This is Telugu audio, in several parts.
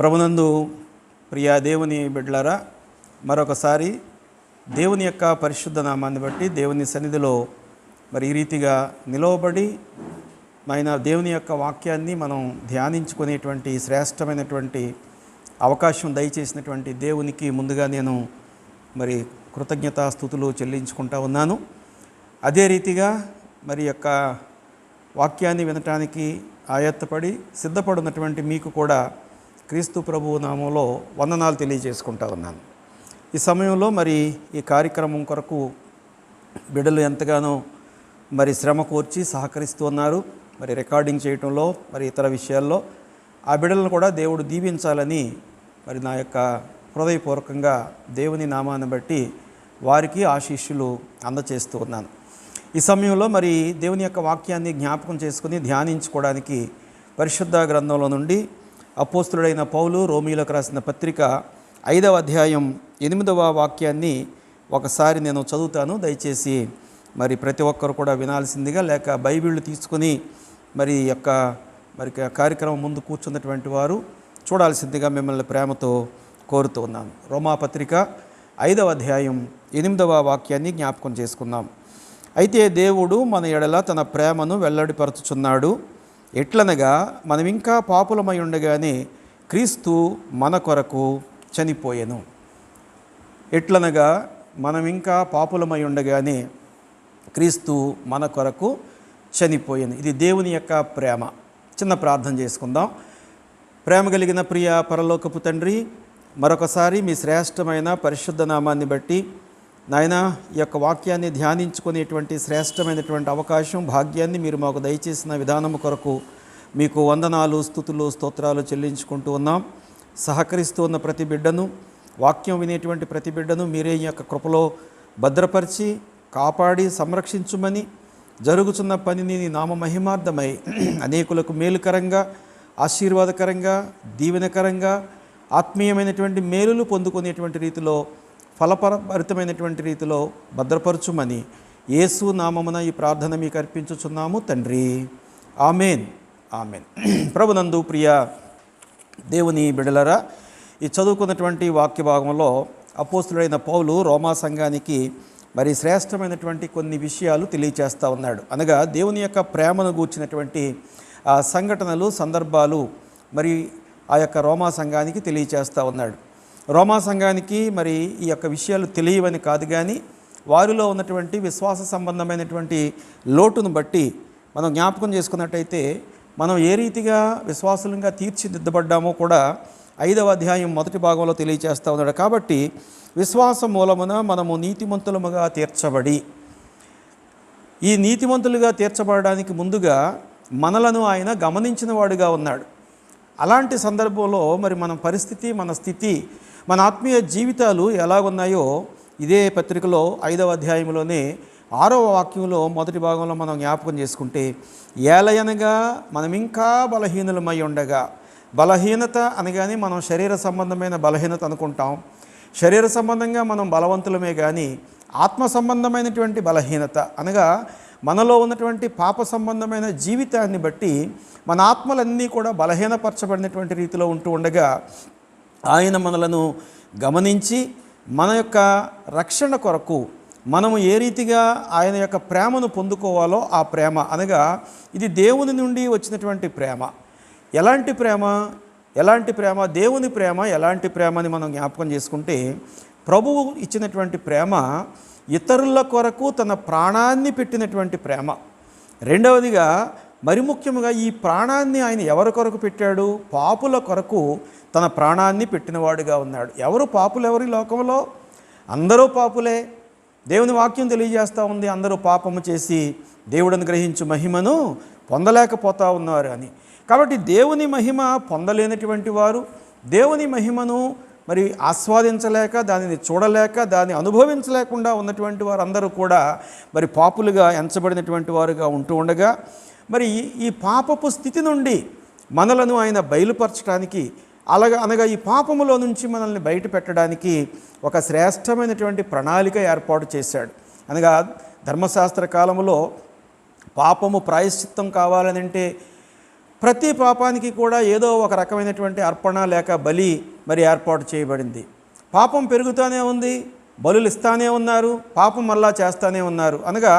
ప్రభునందు ప్రియా దేవుని బిడ్డలారా, మరొకసారి దేవుని యొక్క పరిశుద్ధ నామాన్ని బట్టి దేవుని సన్నిధిలో ఈ రీతిగా నిలవబడి దేవుని యొక్క వాక్యాన్ని మనం ధ్యానించుకునేటువంటి శ్రేష్టమైనటువంటి అవకాశం దయచేసినటువంటి దేవునికి ముందుగా నేను కృతజ్ఞతాస్తుతులు చెల్లించుకుంటా ఉన్నాను. అదే రీతిగా యొక్క వాక్యాన్ని వినటానికి ఆయత్తపడి సిద్ధపడినటువంటి మీకు కూడా క్రీస్తు ప్రభువు నామంలో వందనాలు తెలియజేసుకుంటా ఉన్నాను. ఈ సమయంలో ఈ కార్యక్రమం కొరకు బిడ్డలు ఎంతగానో శ్రమ కోర్చి సహకరిస్తూ ఉన్నారు. రికార్డింగ్ చేయటంలో ఇతర విషయాల్లో ఆ బిడ్డలను కూడా దేవుడు దీవించాలని నా యొక్క హృదయపూర్వకంగా దేవుని నామాన్ని బట్టి వారికి ఆశీస్సులు అందచేస్తూ ఉన్నాను. ఈ సమయంలో దేవుని యొక్క వాక్యాన్ని జ్ఞాపకం చేసుకుని ధ్యానించుకోవడానికి పరిశుద్ధ గ్రంథంలో నుండి అపోస్తులుడైన పౌలు రోమీయులకు రాసిన పత్రిక 5వ అధ్యాయం 8వ వాక్యాన్ని ఒకసారి నేను చదువుతాను. దయచేసి ప్రతి ఒక్కరు కూడా వినాల్సిందిగా, లేక బైబిళ్ళు తీసుకుని యొక్క కార్యక్రమం ముందు కూర్చున్నటువంటి వారు చూడాల్సిందిగా మిమ్మల్ని ప్రేమతో కోరుతూ ఉన్నాను. రోమా పత్రిక 5వ అధ్యాయం 8వ వాక్యాన్ని జ్ఞాపకం చేసుకుందాం. అయితే దేవుడు మన ఎడల తన ప్రేమను వెల్లడిపరచుచున్నాడు. ఎట్లనగా మనం ఇంకా పాపులమై ఉండగానే క్రీస్తు మన కొరకు చనిపోయెను. ఎట్లనగా మనం ఇంకా పాపులమై ఉండగానే క్రీస్తు మన కొరకు చనిపోయెను. ఇది దేవుని యొక్క ప్రేమ. చిన్న ప్రార్థన చేసుకుందాం. ప్రేమ కలిగిన ప్రియ పరలోకపు తండ్రి, మరొకసారి మీ శ్రేష్టమైన పరిశుద్ధ నామాన్ని బట్టి నాయన ఈ యొక్క వాక్యాన్ని ధ్యానించుకునేటువంటి శ్రేష్టమైనటువంటి అవకాశం, భాగ్యాన్ని మీరు మాకు దయచేసిన విధానము కొరకు మీకు వందనాలు, స్తుతులు, స్తోత్రాలు చెల్లించుకుంటూ ఉన్నాం. సహకరిస్తూ ఉన్న ప్రతి బిడ్డను, వాక్యం వినేటువంటి ప్రతి బిడ్డను మీరే ఈ యొక్క కృపలో భద్రపరిచి కాపాడి సంరక్షించుమని, జరుగుతున్న పనిని నీ నామ మహిమార్థమై అనేకులకు మేలుకరంగా, ఆశీర్వాదకరంగా, దీవెనకరంగా, ఆత్మీయమైనటువంటి మేలులు పొందుకునేటువంటి రీతిలో, ఫలభరితమైనటువంటి రీతిలో భద్రపరచుమని యేసు నామమున ఈ ప్రార్థన మీకు అర్పించుచున్నాము తండ్రి. Amen, amen. ప్రభునందు ప్రియ దేవుని బిడలరా, ఈ చదువుకున్నటువంటి వాక్య భాగంలో అపోస్తులుడైన పౌలు రోమా సంఘానికి శ్రేష్టమైనటువంటి కొన్ని విషయాలు తెలియచేస్తూ ఉన్నాడు. అనగా దేవుని యొక్క ప్రేమను గూర్చినటువంటి సంఘటనలు, సందర్భాలు ఆ యొక్క రోమా సంఘానికి తెలియచేస్తూ ఉన్నాడు. రోమా సంఘానికి ఈ యొక్క విషయాలు తెలియవని కాదు, కానీ వారిలో ఉన్నటువంటి విశ్వాస సంబంధమైనటువంటి లోటును బట్టి మనం జ్ఞాపకం చేసుకున్నట్టయితే మనం ఏ రీతిగా విశ్వాసులంగా తీర్చిదిద్దబడ్డామో కూడా 5వ అధ్యాయం 1వ భాగంలో తెలియచేస్తూ ఉన్నాడు. కాబట్టి విశ్వాస మూలమున మనము నీతిమంతులముగా తీర్చబడి, ఈ నీతిమంతులుగా తీర్చబడడానికి ముందుగా మనలను ఆయన గమనించిన వాడుగా ఉన్నాడు. అలాంటి సందర్భంలో మన పరిస్థితి, మన స్థితి, మన ఆత్మీయ జీవితాలు ఎలాగున్నాయో ఇదే పత్రికలో 5వ అధ్యాయంలోనే 6వ వాక్యంలో 1వ భాగంలో మనం జ్ఞాపకం చేసుకుంటే, ఏలయనగా మనం ఇంకా బలహీనులమై ఉండగా, బలహీనత అనగానే మనం శరీర సంబంధమైన బలహీనత అనుకుంటాం. శరీర సంబంధంగా మనం బలవంతులమే, కానీ ఆత్మ సంబంధమైనటువంటి బలహీనత అనగా మనలో ఉన్నటువంటి పాప సంబంధమైన జీవితాన్ని బట్టి మన ఆత్మలన్నీ కూడా బలహీనపరచబడినటువంటి రీతిలో ఉంటూ ఉండగా, ఆయన మనలను గమనించి మన యొక్క రక్షణ కొరకు మనము ఏ రీతిగా ఆయన యొక్క ప్రేమను పొందుకోవాలో ఆ ప్రేమ, అనగా ఇది దేవుని నుండి వచ్చినటువంటి ప్రేమ. ఎలాంటి ప్రేమ? ఎలాంటి ప్రేమ? దేవుని ప్రేమ. ఎలాంటి ప్రేమ అని మనం జ్ఞాపకం చేసుకుంటే, ప్రభువు ఇచ్చినటువంటి ప్రేమ ఇతరుల కొరకు తన ప్రాణాన్ని పెట్టినటువంటి ప్రేమ. రెండవదిగా ముఖ్యముగా ఈ ప్రాణాన్ని ఆయన ఎవరి కొరకు పెట్టాడు? పాపుల కొరకు తన ప్రాణాన్ని పెట్టినవాడుగా ఉన్నాడు. ఎవరు పాపులు? ఎవరి లోకంలో అందరూ పాపులే. దేవుని వాక్యం తెలియజేస్తూ ఉంది, అందరూ పాపము చేసి దేవుడిని గ్రహించు మహిమను పొందలేకపోతూ ఉన్నారు అని. కాబట్టి దేవుని మహిమ పొందలేనటువంటి వారు, దేవుని మహిమను ఆస్వాదించలేక, దానిని చూడలేక, దాన్ని అనుభవించలేకుండా ఉన్నటువంటి వారు అందరూ కూడా పాపులుగా ఎంచబడినటువంటి వారుగా ఉంటూ ఉండగా, ఈ పాపపు స్థితి నుండి మనలను ఆయన బయలుపరచడానికి, అనగా ఈ పాపములో నుంచి మనల్ని బయట పెట్టడానికి ఒక శ్రేష్టమైనటువంటి ప్రణాళిక ఏర్పాటు చేశాడు. అనగా ధర్మశాస్త్ర కాలంలో పాపము ప్రాయశ్చిత్తం కావాలనంటే ప్రతి పాపానికి కూడా ఏదో ఒక రకమైనటువంటి అర్పణ లేక బలి మరి ఏర్పాటు చేయబడింది. పాపం పెరుగుతూనే ఉంది, బలులు ఇస్తానే ఉన్నారు, పాపం మళ్ళా చేస్తూనే ఉన్నారు. అనగా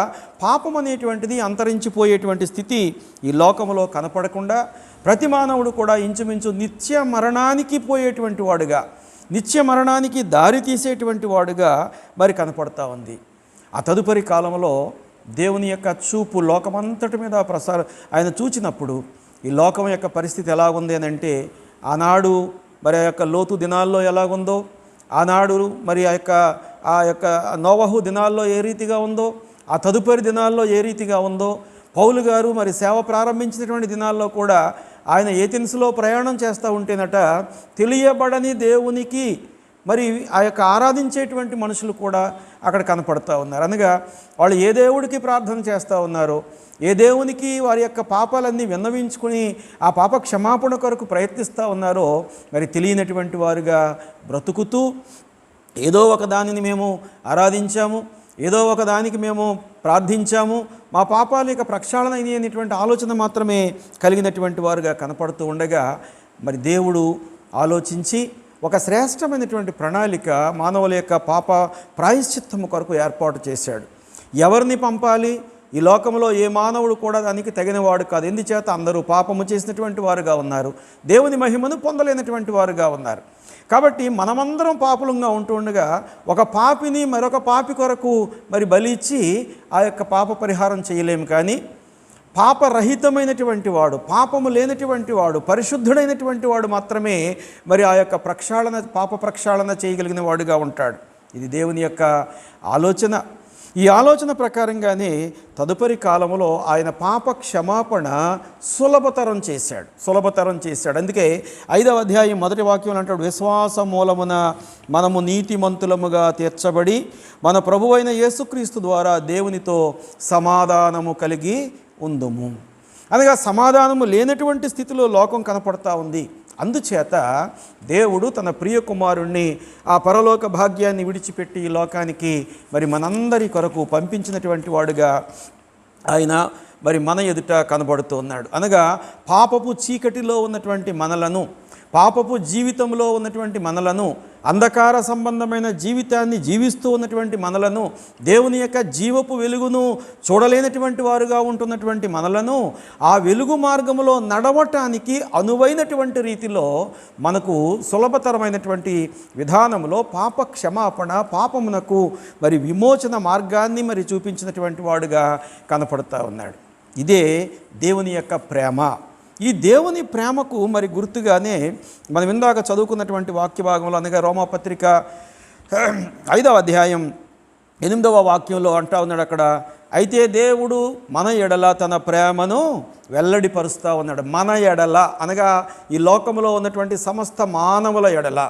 పాపం అనేటువంటిది అంతరించిపోయేటువంటి స్థితి ఈ లోకంలో కనపడకుండా ప్రతి మానవుడు కూడా ఇంచుమించు నిత్య మరణానికి పోయేటువంటి వాడుగా, నిత్య మరణానికి దారి తీసేటువంటి వాడుగా మరి కనపడతా ఉంది. ఆ తదుపరి కాలంలో దేవుని యొక్క చూపు లోకమంతటి మీద ఆయన చూచినప్పుడు ఈ లోకం యొక్క పరిస్థితి ఎలాగుంది అని అంటే, ఆనాడు మరి ఆ యొక్క లోతు దినాల్లో ఎలాగుందో, ఆనాడు మరి ఆ యొక్క నోవహు దినాల్లో ఏ రీతిగా ఉందో, ఆ తదుపరి దినాల్లో ఏ రీతిగా ఉందో, పౌలు గారు మరి సేవ ప్రారంభించినటువంటి దినాల్లో కూడా ఆయన ఏథెన్స్లో ప్రయాణం చేస్తూ ఉంటేనట తెలియబడని దేవునికి మరి ఆ యొక్క ఆరాధించేటువంటి మనుషులు కూడా అక్కడ కనపడుతూ ఉన్నారు. అనగా వాళ్ళు ఏ దేవుడికి ప్రార్థన చేస్తూ ఉన్నారో, ఏ దేవునికి వారి యొక్క పాపాలన్నీ విన్నవించుకుని ఆ పాప క్షమాపణ కొరకు ప్రయత్నిస్తూ ఉన్నారో మరి తెలియనటువంటి వారుగా బ్రతుకుతూ ఏదో ఒక దానిని మేము ఆరాధించాము, ఏదో ఒక దానికి మేము ప్రార్థించాము, మా పాపాల యొక్క ప్రక్షాళన ఇది అనేటువంటి ఆలోచన మాత్రమే కలిగినటువంటి వారుగా కనపడుతూ ఉండగా మరి దేవుడు ఆలోచించి ఒక శ్రేష్టమైనటువంటి ప్రణాళిక మానవుల యొక్క పాప ప్రాయశ్చిత్తము కొరకు ఏర్పాటు చేశాడు. ఎవరిని పంపాలి? ఈ లోకంలో ఏ మానవుడు కూడా దానికి తగినవాడు కాదు. ఎందుచేత అందరూ పాపము చేసినటువంటి వారుగా ఉన్నారు, దేవుని మహిమను పొందలేనటువంటి వారుగా ఉన్నారు. కాబట్టి మనమందరం పాపులంగా ఉంటుండగా ఒక పాపిని మరొక పాపి కొరకు మరి బలి ఇచ్చి ఆ యొక్క పాప పరిహారం చేయలేము. కానీ పాపరహితమైనటువంటి వాడు, పాపము లేనటువంటి వాడు, పరిశుద్ధుడైనటువంటి వాడు మాత్రమే మరి ఆ యొక్క పాప ప్రక్షాళన చేయగలిగిన వాడుగా ఉంటాడు. ఇది దేవుని యొక్క ఆలోచన. ఈ ఆలోచన ప్రకారంగానే తదుపరి కాలంలో ఆయన పాప క్షమాపణ సులభతరం చేశాడు. అందుకే 5వ అధ్యాయం 1వ వాక్యం అంటాడు, విశ్వాస మూలమున మనము నీతిమంతులముగా తీర్చబడి మన ప్రభువైన యేసుక్రీస్తు ద్వారా దేవునితో సమాధానము కలిగి ఉందుము. అనగా సమాధానము లేనటువంటి స్థితిలో లోకం కనపడతా ఉంది. అందుచేత దేవుడు తన ప్రియ కుమారుణ్ణి ఆ పరలోక భాగ్యాన్ని విడిచిపెట్టి ఈ లోకానికి మరి మనందరి కొరకు పంపించినటువంటి వాడుగా ఆయన మరి మన ఎదుట కనబడుతూ ఉన్నాడు. అనగా పాపపు చీకటిలో ఉన్నటువంటి మనలను, పాపపు జీవితంలో ఉన్నటువంటి మనలను, అంధకార సంబంధమైన జీవితాన్ని జీవిస్తూ ఉన్నటువంటి మనలను, దేవుని యొక్క జీవపు వెలుగును చూడలేనటువంటి వారుగా ఉంటున్నటువంటి మనలను ఆ వెలుగు మార్గంలో నడవటానికి అనువైనటువంటి రీతిలో మనకు సులభతరమైనటువంటి విధానంలో పాప క్షమాపణ, పాపమునకు మరి విమోచన మార్గాన్ని మరి చూపించినటువంటి వాడుగా కనపడుతూ ఉన్నాడు. ఇదే దేవుని యొక్క ప్రేమ. ఈ దేవుని ప్రేమకు మరి గుర్తుగానే మనం ఇందాక చదువుకున్నటువంటి వాక్య భాగంలో, అనగా రోమాపత్రిక 5వ అధ్యాయం 8వ వాక్యంలో అంటా ఉన్నాడు అక్కడ, అయితే దేవుడు మన ఎడల తన ప్రేమను వెల్లడిపరుస్తూ ఉన్నాడు. మన ఎడల అనగా ఈ లోకంలో ఉన్నటువంటి సమస్త మానవుల ఎడల,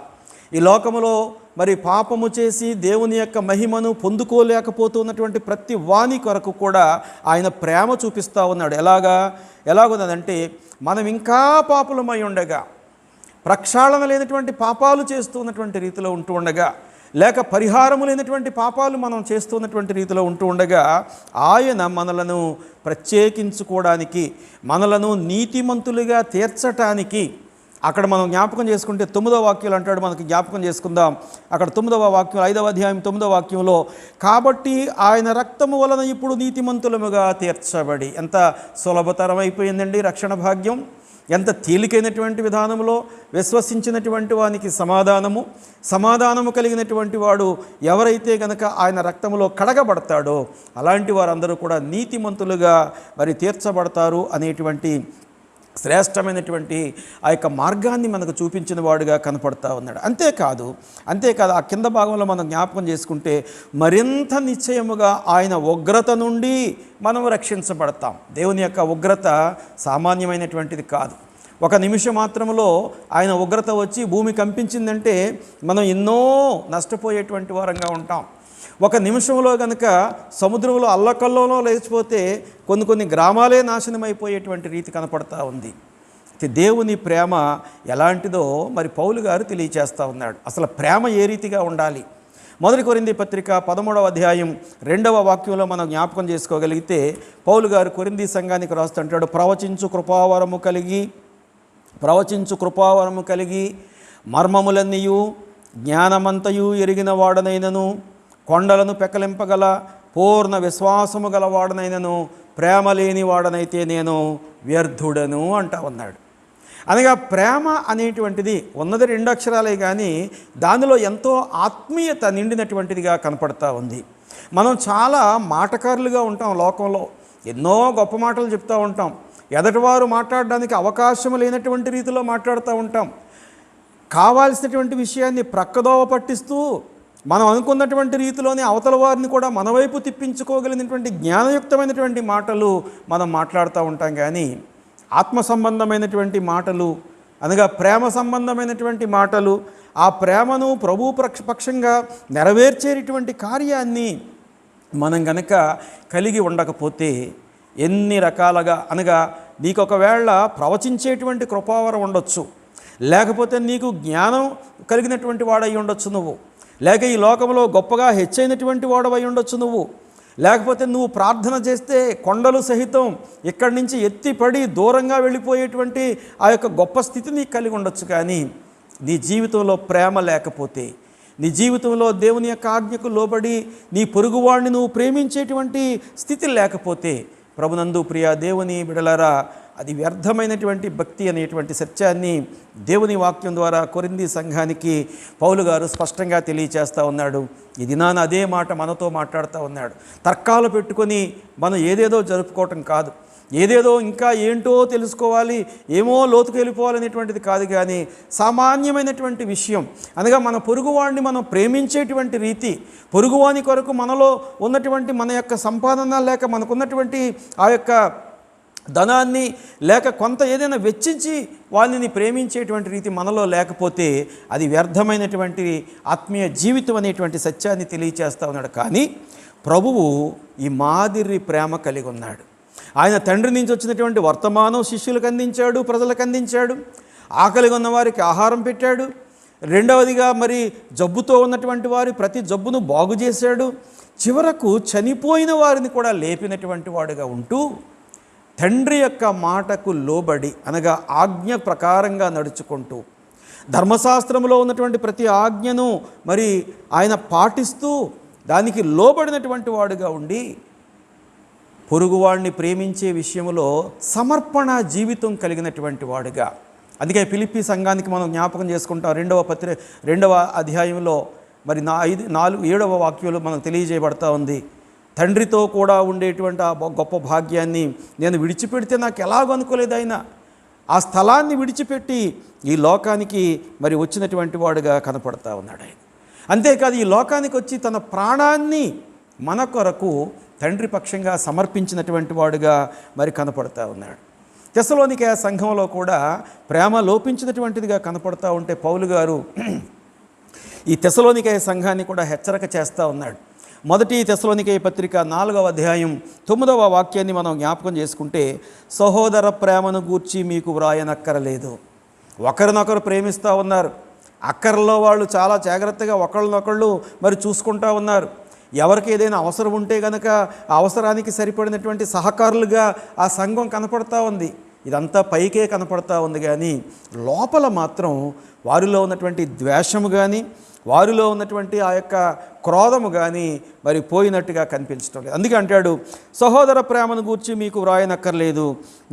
ఈ లోకములో మరి పాపము చేసి దేవుని యొక్క మహిమను పొందుకోలేకపోతున్నటువంటి ప్రతి వాని కొరకు కూడా ఆయన ప్రేమ చూపిస్తూ ఉన్నాడు. ఎలాగున్నదంటే మనం ఇంకా పాపులమై ఉండగా, ప్రక్షాళన లేనటువంటి పాపాలు చేస్తూ ఉన్నటువంటి రీతిలో ఉంటూ ఉండగా, లేక పరిహారము లేనటువంటి పాపాలు మనం చేస్తున్నటువంటి రీతిలో ఉంటూ ఉండగా ఆయన మనలను ప్రత్యేకించుకోవడానికి, మనలను నీతిమంతులుగా తీర్చటానికి, అక్కడ మనం జ్ఞాపకం చేసుకుంటే 9వ వాక్యాలు అంటాడు, మనకి జ్ఞాపకం చేసుకుందాం. అక్కడ 9వ వాక్యం 5వ అధ్యాయం 9వ వాక్యంలో, కాబట్టి ఆయన రక్తము వలన ఇప్పుడు నీతిమంతులముగా తీర్చబడి. ఎంత సులభతరం అయిపోయిందండి రక్షణ భాగ్యం! ఎంత తేలికైనటువంటి విధానంలో విశ్వసించినటువంటి వానికి సమాధానము కలిగినటువంటి వాడు ఎవరైతే గనక ఆయన రక్తములో కడగబడతాడో అలాంటి వారందరూ కూడా నీతిమంతులుగా మరి తీర్చబడతారు అనేటువంటి శ్రేష్టమైనటువంటి ఆ యొక్క మార్గాన్ని మనకు చూపించిన వాడుగా కనపడతా ఉన్నాడు. అంతేకాదు ఆ కింద భాగంలో మనం జ్ఞాపకం చేసుకుంటే మరింత నిశ్చయముగా ఆయన ఉగ్రత నుండి మనం రక్షించబడతాం. దేవుని యొక్క ఉగ్రత సామాన్యమైనటువంటిది కాదు. ఒక నిమిషం మాత్రంలో ఆయన ఉగ్రత వచ్చి భూమి కంపించిందంటే మనం ఎన్నో నష్టపోయేటువంటి వారంగా ఉంటాం. ఒక నిమిషంలో కనుక సముద్రంలో అల్లకల్లోనో లేచిపోతే కొన్ని గ్రామాలే నాశనమైపోయేటువంటి రీతి కనపడతా ఉంది. దేవుని ప్రేమ ఎలాంటిదో మరి పౌలు గారు తెలియచేస్తూ ఉన్నాడు. అసలు ప్రేమ ఏ రీతిగా ఉండాలి? మొదటి కొరింథీ పత్రిక 13వ అధ్యాయం 2వ వాక్యంలో మనం జ్ఞాపకం చేసుకోగలిగితే పౌలు గారు కొరింథీ సంఘానికి రాస్తుంటాడు, ప్రవచించు కృపావరము కలిగి మర్మములన్నీయు జ్ఞానమంతయు ఎరిగిన వాడనైనను కొండలను పెకలింపగల పూర్ణ విశ్వాసము గల వాడనైనను ప్రేమ లేని వాడనైతే నేను వ్యర్థుడను అంటా ఉన్నాడు. అనగా ప్రేమ అనేటువంటిది ఉన్నది 2 అక్షరాలే, కానీ దానిలో ఎంతో ఆత్మీయత నిండినటువంటిదిగా కనపడతా ఉంది. మనం చాలా మాటకారులుగా ఉంటాం, లోకంలో ఎన్నో గొప్ప మాటలు చెప్తూ ఉంటాం, ఎదటివారు మాట్లాడడానికి అవకాశం లేనటువంటి రీతిలో మాట్లాడుతూ ఉంటాం. కావాల్సినటువంటి విషయాన్ని ప్రక్కదోవ పట్టిస్తూ మనం అనుకున్నటువంటి రీతిలోనే అవతల వారిని కూడా మన వైపు తిప్పించుకోగలిగినటువంటి జ్ఞానయుక్తమైనటువంటి మాటలు మనం మాట్లాడుతూ ఉంటాం. కానీ ఆత్మ సంబంధమైనటువంటి మాటలు అనగా ప్రేమ సంబంధమైనటువంటి మాటలు, ఆ ప్రేమను ప్రభు పక్షంగా నెరవేర్చేటువంటి కార్యాన్ని మనం గనక కలిగి ఉండకపోతే ఎన్ని రకాలుగా అనగా నీకు ఒకవేళ ప్రవచించేటువంటి కృపావరం ఉండొచ్చు, లేకపోతే నీకు జ్ఞానం కలిగినటువంటి వాడై ఉండొచ్చు నువ్వు, లేక ఈ లోకంలో గొప్పగా హెచ్చైనటువంటి వాడవై ఉండొచ్చు నువ్వు, లేకపోతే నువ్వు ప్రార్థన చేస్తే కొండలు సహితం ఇక్కడి నుంచి ఎత్తిపడి దూరంగా వెళ్ళిపోయేటువంటి ఆ యొక్క గొప్ప స్థితిని కలిగి ఉండొచ్చు. కానీ నీ జీవితంలో ప్రేమ లేకపోతే, నీ జీవితంలో దేవుని యొక్క ఆజ్ఞకు లోబడి నీ పొరుగువాడిని నువ్వు ప్రేమించేటువంటి స్థితి లేకపోతే, ప్రభునందు ప్రియ దేవుని బిడలారా, అది వ్యర్థమైనటువంటి భక్తి అనేటువంటి సత్యాన్ని దేవుని వాక్యం ద్వారా కొరింథీ సంఘానికి పౌలు గారు స్పష్టంగా తెలియచేస్తూ ఉన్నాడు. ఈ దినాన అదే మాట మనతో మాట్లాడుతూ ఉన్నాడు. తర్కాలు పెట్టుకొని మనం ఏదేదో జరుపుకోవటం కాదు, ఏదేదో ఇంకా ఏంటో తెలుసుకోవాలి, ఏమో లోతుకు వెళ్ళిపోవాలనేటువంటిది కాదు, కానీ సామాన్యమైనటువంటి విషయం అనగా మన పొరుగువాడిని మనం ప్రేమించేటువంటి రీతి, పొరుగువాని కొరకు మనలో ఉన్నటువంటి మన యొక్క సంపాదన లేక మనకున్నటువంటి ఆ యొక్క ధనాన్ని లేక కొంత ఏదైనా వెచ్చించి వాళ్ళని ప్రేమించేటువంటి రీతి మనలో లేకపోతే అది వ్యర్థమైనటువంటి ఆత్మీయ జీవితం అనేటువంటి సత్యాన్ని తెలియచేస్తూ ఉన్నాడు. కానీ ప్రభువు ఈ మాదిరి ప్రేమ కలిగి ఉన్నాడు. ఆయన తండ్రి నుంచి వచ్చినటువంటి వర్తమానం శిష్యులకు అందించాడు, ప్రజలకు అందించాడు, ఆకలిగా ఉన్న వారికి ఆహారం పెట్టాడు. రెండవదిగా మరి జబ్బుతో ఉన్నటువంటి వారి ప్రతి జబ్బును బాగు చేశాడు. చివరకు చనిపోయిన వారిని కూడా లేపినటువంటి వాడుగా ఉంటూ తండ్రి యొక్క మాటకు లోబడి అనగా ఆజ్ఞ ప్రకారంగా నడుచుకుంటూ ధర్మశాస్త్రంలో ఉన్నటువంటి ప్రతి ఆజ్ఞను మరి ఆయన పాటిస్తూ దానికి లోబడినటువంటి వాడుగా ఉండి పొరుగువాడిని ప్రేమించే విషయంలో సమర్పణ జీవితం కలిగినటువంటి వాడుగా. అందుకే ఫిలిప్పీ సంఘానికి మనం జ్ఞాపకం చేసుకుంటాం, 2వ అధ్యాయంలో మరి 7వ వాక్యంలో మనకు తెలియజేయబడతా ఉంది, తండ్రితో కూడా ఉండేటువంటి ఆ గొప్ప భాగ్యాన్ని నేను విడిచిపెడితే నాకు ఎలాగో అనుకోలేదు, ఆయన ఆ స్థలాన్ని విడిచిపెట్టి ఈ లోకానికి మరి వచ్చినటువంటి వాడుగా కనపడతా ఉన్నాడు ఆయన. అంతేకాదు ఈ లోకానికి వచ్చి తన ప్రాణాన్ని మన కొరకు తండ్రి పక్షంగా సమర్పించినటువంటి వాడుగా మరి కనపడతా ఉన్నాడు. తెస్సలోనికయ సంఘంలో కూడా ప్రేమ లోపించినటువంటిదిగా కనపడతా ఉంటే పౌలు గారు ఈ తెస్సలోనికయ సంఘాన్ని కూడా హెచ్చరిక చేస్తూ ఉన్నాడు. మొదటి తెస్సలోనికయ పత్రిక 4వ అధ్యాయం 9వ వాక్యాన్ని మనం జ్ఞాపకం చేసుకుంటే, సహోదర ప్రేమను గూర్చి మీకు వ్రాయనక్కరలేదు. ఒకరినొకరు ప్రేమిస్తూ ఉన్నారు, అక్కరలో వాళ్ళు చాలా జాగ్రత్తగా ఒకళ్ళనొకళ్ళు మరి చూసుకుంటూ ఉన్నారు. ఎవరికి ఏదైనా అవసరం ఉంటే కనుక ఆ అవసరానికి సరిపడినటువంటి సహకారులుగా ఆ సంఘం కనపడతా ఉంది. ఇదంతా పైకే కనపడతా ఉంది, కానీ లోపల మాత్రం వారిలో ఉన్నటువంటి ద్వేషము కానీ వారిలో ఉన్నటువంటి ఆ యొక్క క్రోధము కానీ మరి పోయినట్టుగా కనిపించడం లేదు. అందుకే అంటాడు, సహోదర ప్రేమను గూర్చి మీకు వ్రాయనక్కర్లేదు,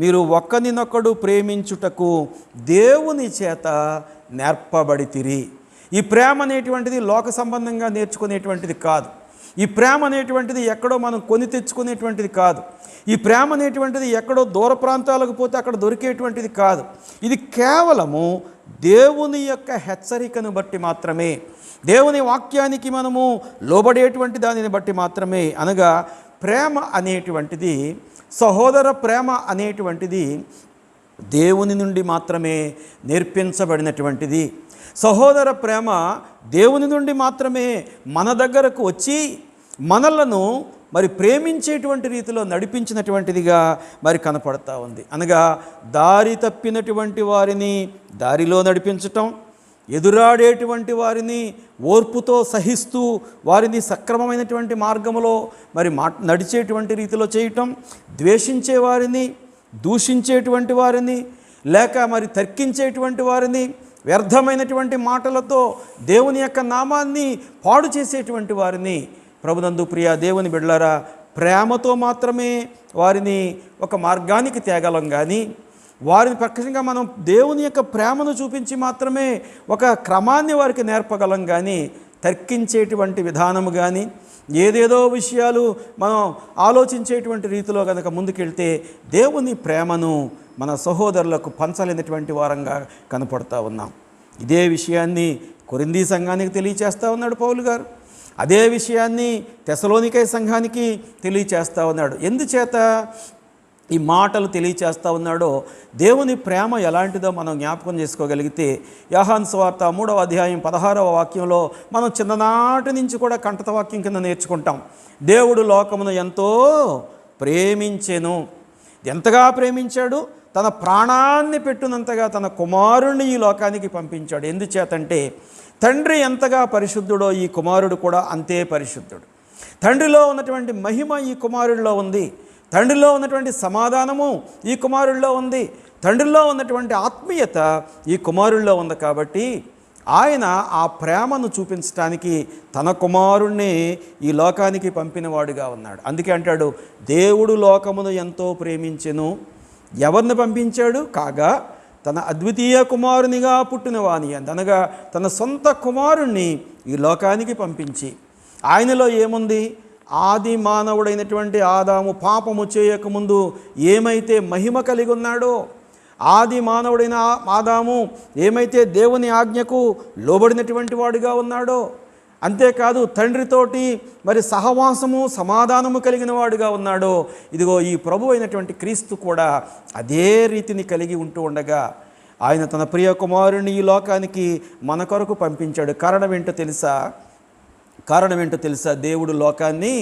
మీరు ఒక్కరినొక్కడు ప్రేమించుటకు దేవుని చేత నేర్పబడితిరి. ఈ ప్రేమ అనేటువంటిది లోక సంబంధంగా నేర్చుకునేటువంటిది కాదు. ఈ ప్రేమ అనేటువంటిది ఎక్కడో మనం కొని తెచ్చుకునేటువంటిది కాదు. ఈ ప్రేమ అనేటువంటిది ఎక్కడో దూర ప్రాంతాలకు పోతే అక్కడ దొరికేటువంటిది కాదు. ఇది కేవలము దేవుని యొక్క హెచ్చరికను బట్టి మాత్రమే, దేవుని వాక్యానికి మనము లోబడేటువంటి దానిని బట్టి మాత్రమే. అనగా ప్రేమ అనేటువంటిది, సహోదర ప్రేమ అనేటువంటిది దేవుని నుండి మాత్రమే నేర్పించబడినటువంటిది. సహోదర ప్రేమ దేవుని నుండి మాత్రమే మన దగ్గరకు వచ్చి మనలను మరి ప్రేమించేటువంటి రీతిలో నడిపించినటువంటిదిగా మరి కనపడతా ఉంది. అనగా దారి తప్పినటువంటి వారిని దారిలో నడిపించటం, ఎదురాడేటువంటి వారిని ఓర్పుతో సహిస్తూ వారిని సక్రమమైనటువంటి మార్గంలో మరి నడిచేటువంటి రీతిలో చేయటం, ద్వేషించే వారిని, దూషించేటువంటి వారిని, లేక మరి తర్కించేటువంటి వారిని, వ్యర్థమైనటువంటి మాటలతో దేవుని యొక్క నామాన్ని పాడు చేసేటువంటి వారిని ప్రభునందు ప్రియ దేవుని బిడ్డలారా ప్రేమతో మాత్రమే వారిని ఒక మార్గానికి తేగలం. కానీ వారిని ప్రత్యక్షంగా మనం దేవుని యొక్క ప్రేమను చూపించి మాత్రమే ఒక క్రమాన్ని వారికి నేర్పగలం. కానీ తర్కించేటువంటి విధానము కానీ ఏదేదో విషయాలు మనం ఆలోచించేటువంటి రీతిలో కనుక ముందుకెళ్తే దేవుని ప్రేమను మన సహోదరులకు పంచలేనటువంటి వారంగా కనపడుతూ ఉన్నాం. ఇదే విషయాన్ని కొరింథీ సంఘానికి తెలియచేస్తూ ఉన్నాడు పౌలు గారు. అదే విషయాన్ని తెసలోనికై సంఘానికి తెలియచేస్తూ ఉన్నాడు. ఎందుచేత ఈ మాటలు తెలియచేస్తూ ఉన్నాడో దేవుని ప్రేమ ఎలాంటిదో మనం జ్ఞాపకం చేసుకోగలిగితే యోహాను సువార్త 3వ అధ్యాయం 16వ వాక్యంలో మనం చిన్ననాటి నుంచి కూడా కంఠత వాక్యం కింద నేర్చుకుంటాం. దేవుడు లోకమును ఎంతో ప్రేమించెను. ఎంతగా ప్రేమించాడు? తన ప్రాణాన్ని పెట్టునంతగా తన కుమారుణ్ణి ఈ లోకానికి పంపించాడు. ఎందుచేతంటే తండ్రి ఎంతగా పరిశుద్ధుడో ఈ కుమారుడు కూడా అంతే పరిశుద్ధుడు. తండ్రిలో ఉన్నటువంటి మహిమ ఈ కుమారుడిలో ఉంది. తండ్రిలో ఉన్నటువంటి సమాధానము ఈ కుమారుడిలో ఉంది. తండ్రిలో ఉన్నటువంటి ఆత్మీయత ఈ కుమారుడిలో ఉంది. కాబట్టి ఆయన ఆ ప్రేమను చూపించడానికి తన కుమారుణ్ణి ఈ లోకానికి పంపినవాడుగా ఉన్నాడు. అందుకే అంటాడు, దేవుడు లోకమును ఎంతో ప్రేమించెను. ఎవరిని పంపించాడు? కాగా తన అద్వితీయ కుమారునిగా పుట్టిన వాని అనగా తన సొంత కుమారుణ్ణి ఈ లోకానికి పంపించి, ఆయనలో ఏముంది? ఆది మానవుడైనటువంటి ఆదాము పాపము చేయకముందు ఏమైతే మహిమ కలిగి ఉన్నాడో, ఆది మానవుడైన ఆదాము ఏమైతే దేవుని ఆజ్ఞకు లోబడినటువంటి వాడిగా ఉన్నాడో, అంతేకాదు తండ్రితోటి మరి సహవాసము సమాధానము కలిగిన వాడుగా ఉన్నాడో, ఇదిగో ఈ ప్రభు అయినటువంటి క్రీస్తు కూడా అదే రీతిని కలిగి ఉంటూ ఉండగా ఆయన తన ప్రియ కుమారుని ఈ లోకానికి మన కొరకు పంపించాడు. కారణం ఏంటో తెలుసా? దేవుడు లోకాన్ని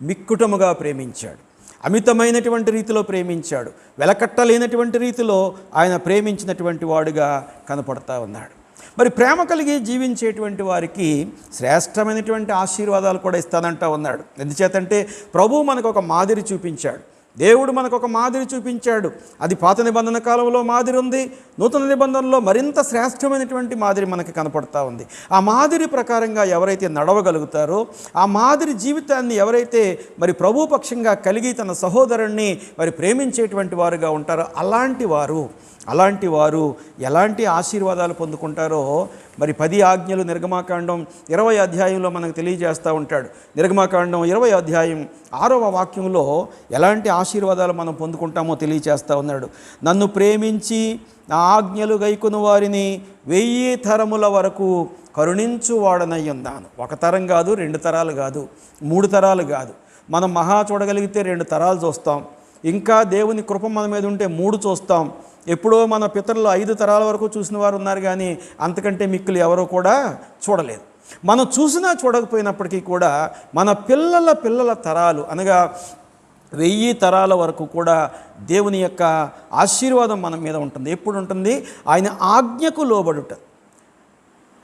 మిక్కుటముగా ప్రేమించాడు. అమితమైనటువంటి రీతిలో ప్రేమించాడు. వెలకట్టలేనటువంటి రీతిలో ఆయన ప్రేమించినటువంటి వాడుగా కనపడతా ఉన్నాడు. మరి ప్రేమ కలిగి జీవించేటువంటి వారికి శ్రేష్టమైనటువంటి ఆశీర్వాదాలు కూడా ఇస్తానంటా ఉన్నాడు. ఎందుచేతంటే ప్రభువు మనకు ఒక మాదిరి చూపించాడు. దేవుడు మనకు ఒక మాదిరి చూపించాడు. అది పాత నిబంధన కాలంలో మాదిరి ఉంది, నూతన నిబంధనలో మరింత శ్రేష్టమైనటువంటి మాదిరి మనకి కనపడతా ఉంది. ఆ మాదిరి ప్రకారంగా ఎవరైతే నడవగలుగుతారో, ఆ మాదిరి జీవితాన్ని ఎవరైతే మరి ప్రభు పక్షంగా కలిగి తన సహోదరుణ్ణి మరి ప్రేమించేటువంటి వారుగా ఉంటారో అలాంటి వారు ఎలాంటి ఆశీర్వాదాలు పొందుకుంటారో మరి 10 ఆజ్ఞలు నిర్గమాకాండం 20వ అధ్యాయంలో మనకు తెలియజేస్తూ ఉంటాడు. నిర్గమాకాండం 20వ అధ్యాయం 6వ వాక్యంలో ఎలాంటి ఆశీర్వాదాలు మనం పొందుకుంటామో తెలియజేస్తూ ఉన్నాడు. నన్ను ప్రేమించి నా ఆజ్ఞలు గైకొను వారిని 1000 తరముల వరకు కరుణించువాడనై ఉన్నాను. 1 తరం కాదు, 2 తరాలు కాదు, 3 తరాలు కాదు. మనం మహా చూడగలిగితే 2 తరాలు చూస్తాం. ఇంకా దేవుని కృప మన మీద ఉంటే 3 చూస్తాం. ఎప్పుడో మన పితరులు 5 తరాల వరకు చూసిన వారు ఉన్నారు, కానీ అంతకంటే మిక్కులు ఎవరో కూడా చూడలేదు. మనం చూసినా చూడకపోయినప్పటికీ కూడా మన పిల్లల తరాలు అనగా 1000 తరాల వరకు కూడా దేవుని యొక్క ఆశీర్వాదం మన మీద ఉంటుంది. ఎప్పుడు ఉంటుంది? ఆయన ఆజ్ఞకు లోబడుట.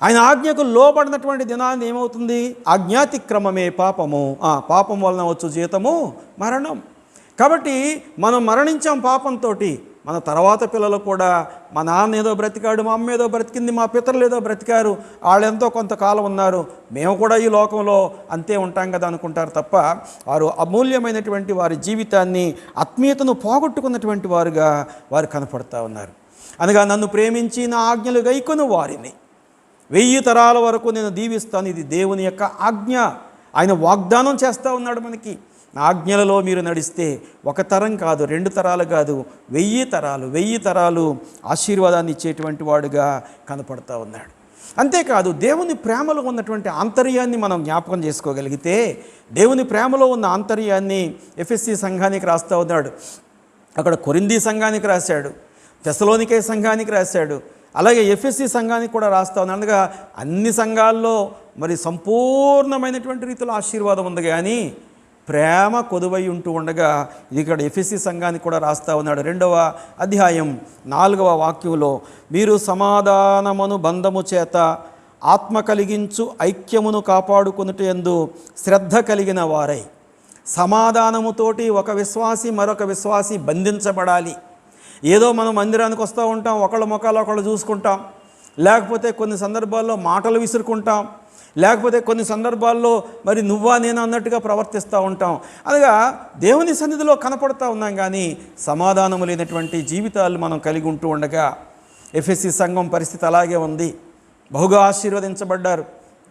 ఆయన ఆజ్ఞకు లోబడినటువంటి దినాన్ని ఏమవుతుంది? ఆజ్ఞాతిక్రమమే పాపము, పాపం వలన వచ్చు జీతము మరణం. కాబట్టి మనం మరణించాం పాపంతో. మన తర్వాత పిల్లలు కూడా మా నాన్న ఏదో బ్రతికాడు, మా అమ్మ ఏదో బ్రతికింది, మా పితరులు ఏదో బ్రతికారు, వాళ్ళు ఎంతో కొంతకాలం ఉన్నారు, మేము కూడా ఈ లోకంలో అంతే ఉంటాం కదా అనుకుంటారు తప్ప వారు అమూల్యమైనటువంటి వారి జీవితాన్ని ఆత్మీయతను పోగొట్టుకున్నటువంటి వారుగా వారు కనపడతా ఉన్నారు. అనగా నన్ను ప్రేమించి నా ఆజ్ఞలు గైకొను వారిని 1000 తరాల వరకు నేను దీవిస్తాను. ఇది దేవుని యొక్క ఆజ్ఞ. ఆయన వాగ్దానం చేస్తూ ఉన్నాడు మనకి. నా ఆజ్ఞలలో మీరు నడిస్తే 1 తరం కాదు, 2 తరాలు కాదు, 1000 తరాలు ఆశీర్వాదాన్ని ఇచ్చేటువంటి వాడుగా కనపడతా ఉన్నాడు. అంతేకాదు దేవుని ప్రేమలో ఉన్నటువంటి ఆంతర్యాన్ని మనం జ్ఞాపకం చేసుకోగలిగితే, దేవుని ప్రేమలో ఉన్న ఆంతర్యాన్ని ఎఫెసీ సంఘానికి రాస్తూ ఉన్నాడు. అక్కడ కొరింథీ సంఘానికి రాశాడు, తెసలోనికే సంఘానికి రాశాడు, అలాగే ఎఫెసీ సంఘానికి కూడా రాస్తా ఉన్నాడు. అనగా అన్ని సంఘాల్లో మరి సంపూర్ణమైనటువంటి రీతిలో ఆశీర్వాదం ఉంది, కానీ ప్రేమ కొదువై ఉంటూ ఉండగా ఇది ఇక్కడ ఎఫెసీ సంఘానికి కూడా రాస్తా ఉన్నాడు. 2వ అధ్యాయం 4వ వాక్యంలో, మీరు సమాధానమును బంధము చేత ఆత్మ కలిగించు ఐక్యమును కాపాడుకొనుటయందు శ్రద్ధ కలిగిన వారై. సమాధానముతోటి ఒక విశ్వాసి మరొక విశ్వాసి బంధించబడాలి. ఏదో మనం మందిరానికి వస్తూ ఉంటాం, ఒకళ్ళ ముఖాలు ఒకళ్ళు చూసుకుంటాం, లేకపోతే కొన్ని సందర్భాల్లో మాటలు విసురుకుంటాం, లేకపోతే కొన్ని సందర్భాల్లో మరి నువ్వా నేను అన్నట్టుగా ప్రవర్తిస్తూ ఉంటాం. అనగా దేవుని సన్నిధిలో కనపడుతూ ఉన్నాం, కానీ సమాధానము లేనటువంటి జీవితాలు మనం కలిగి ఉంటూ ఉండగా ఎఫెసీ సంఘం పరిస్థితి అలాగే ఉంది. బహుగా ఆశీర్వదించబడ్డారు,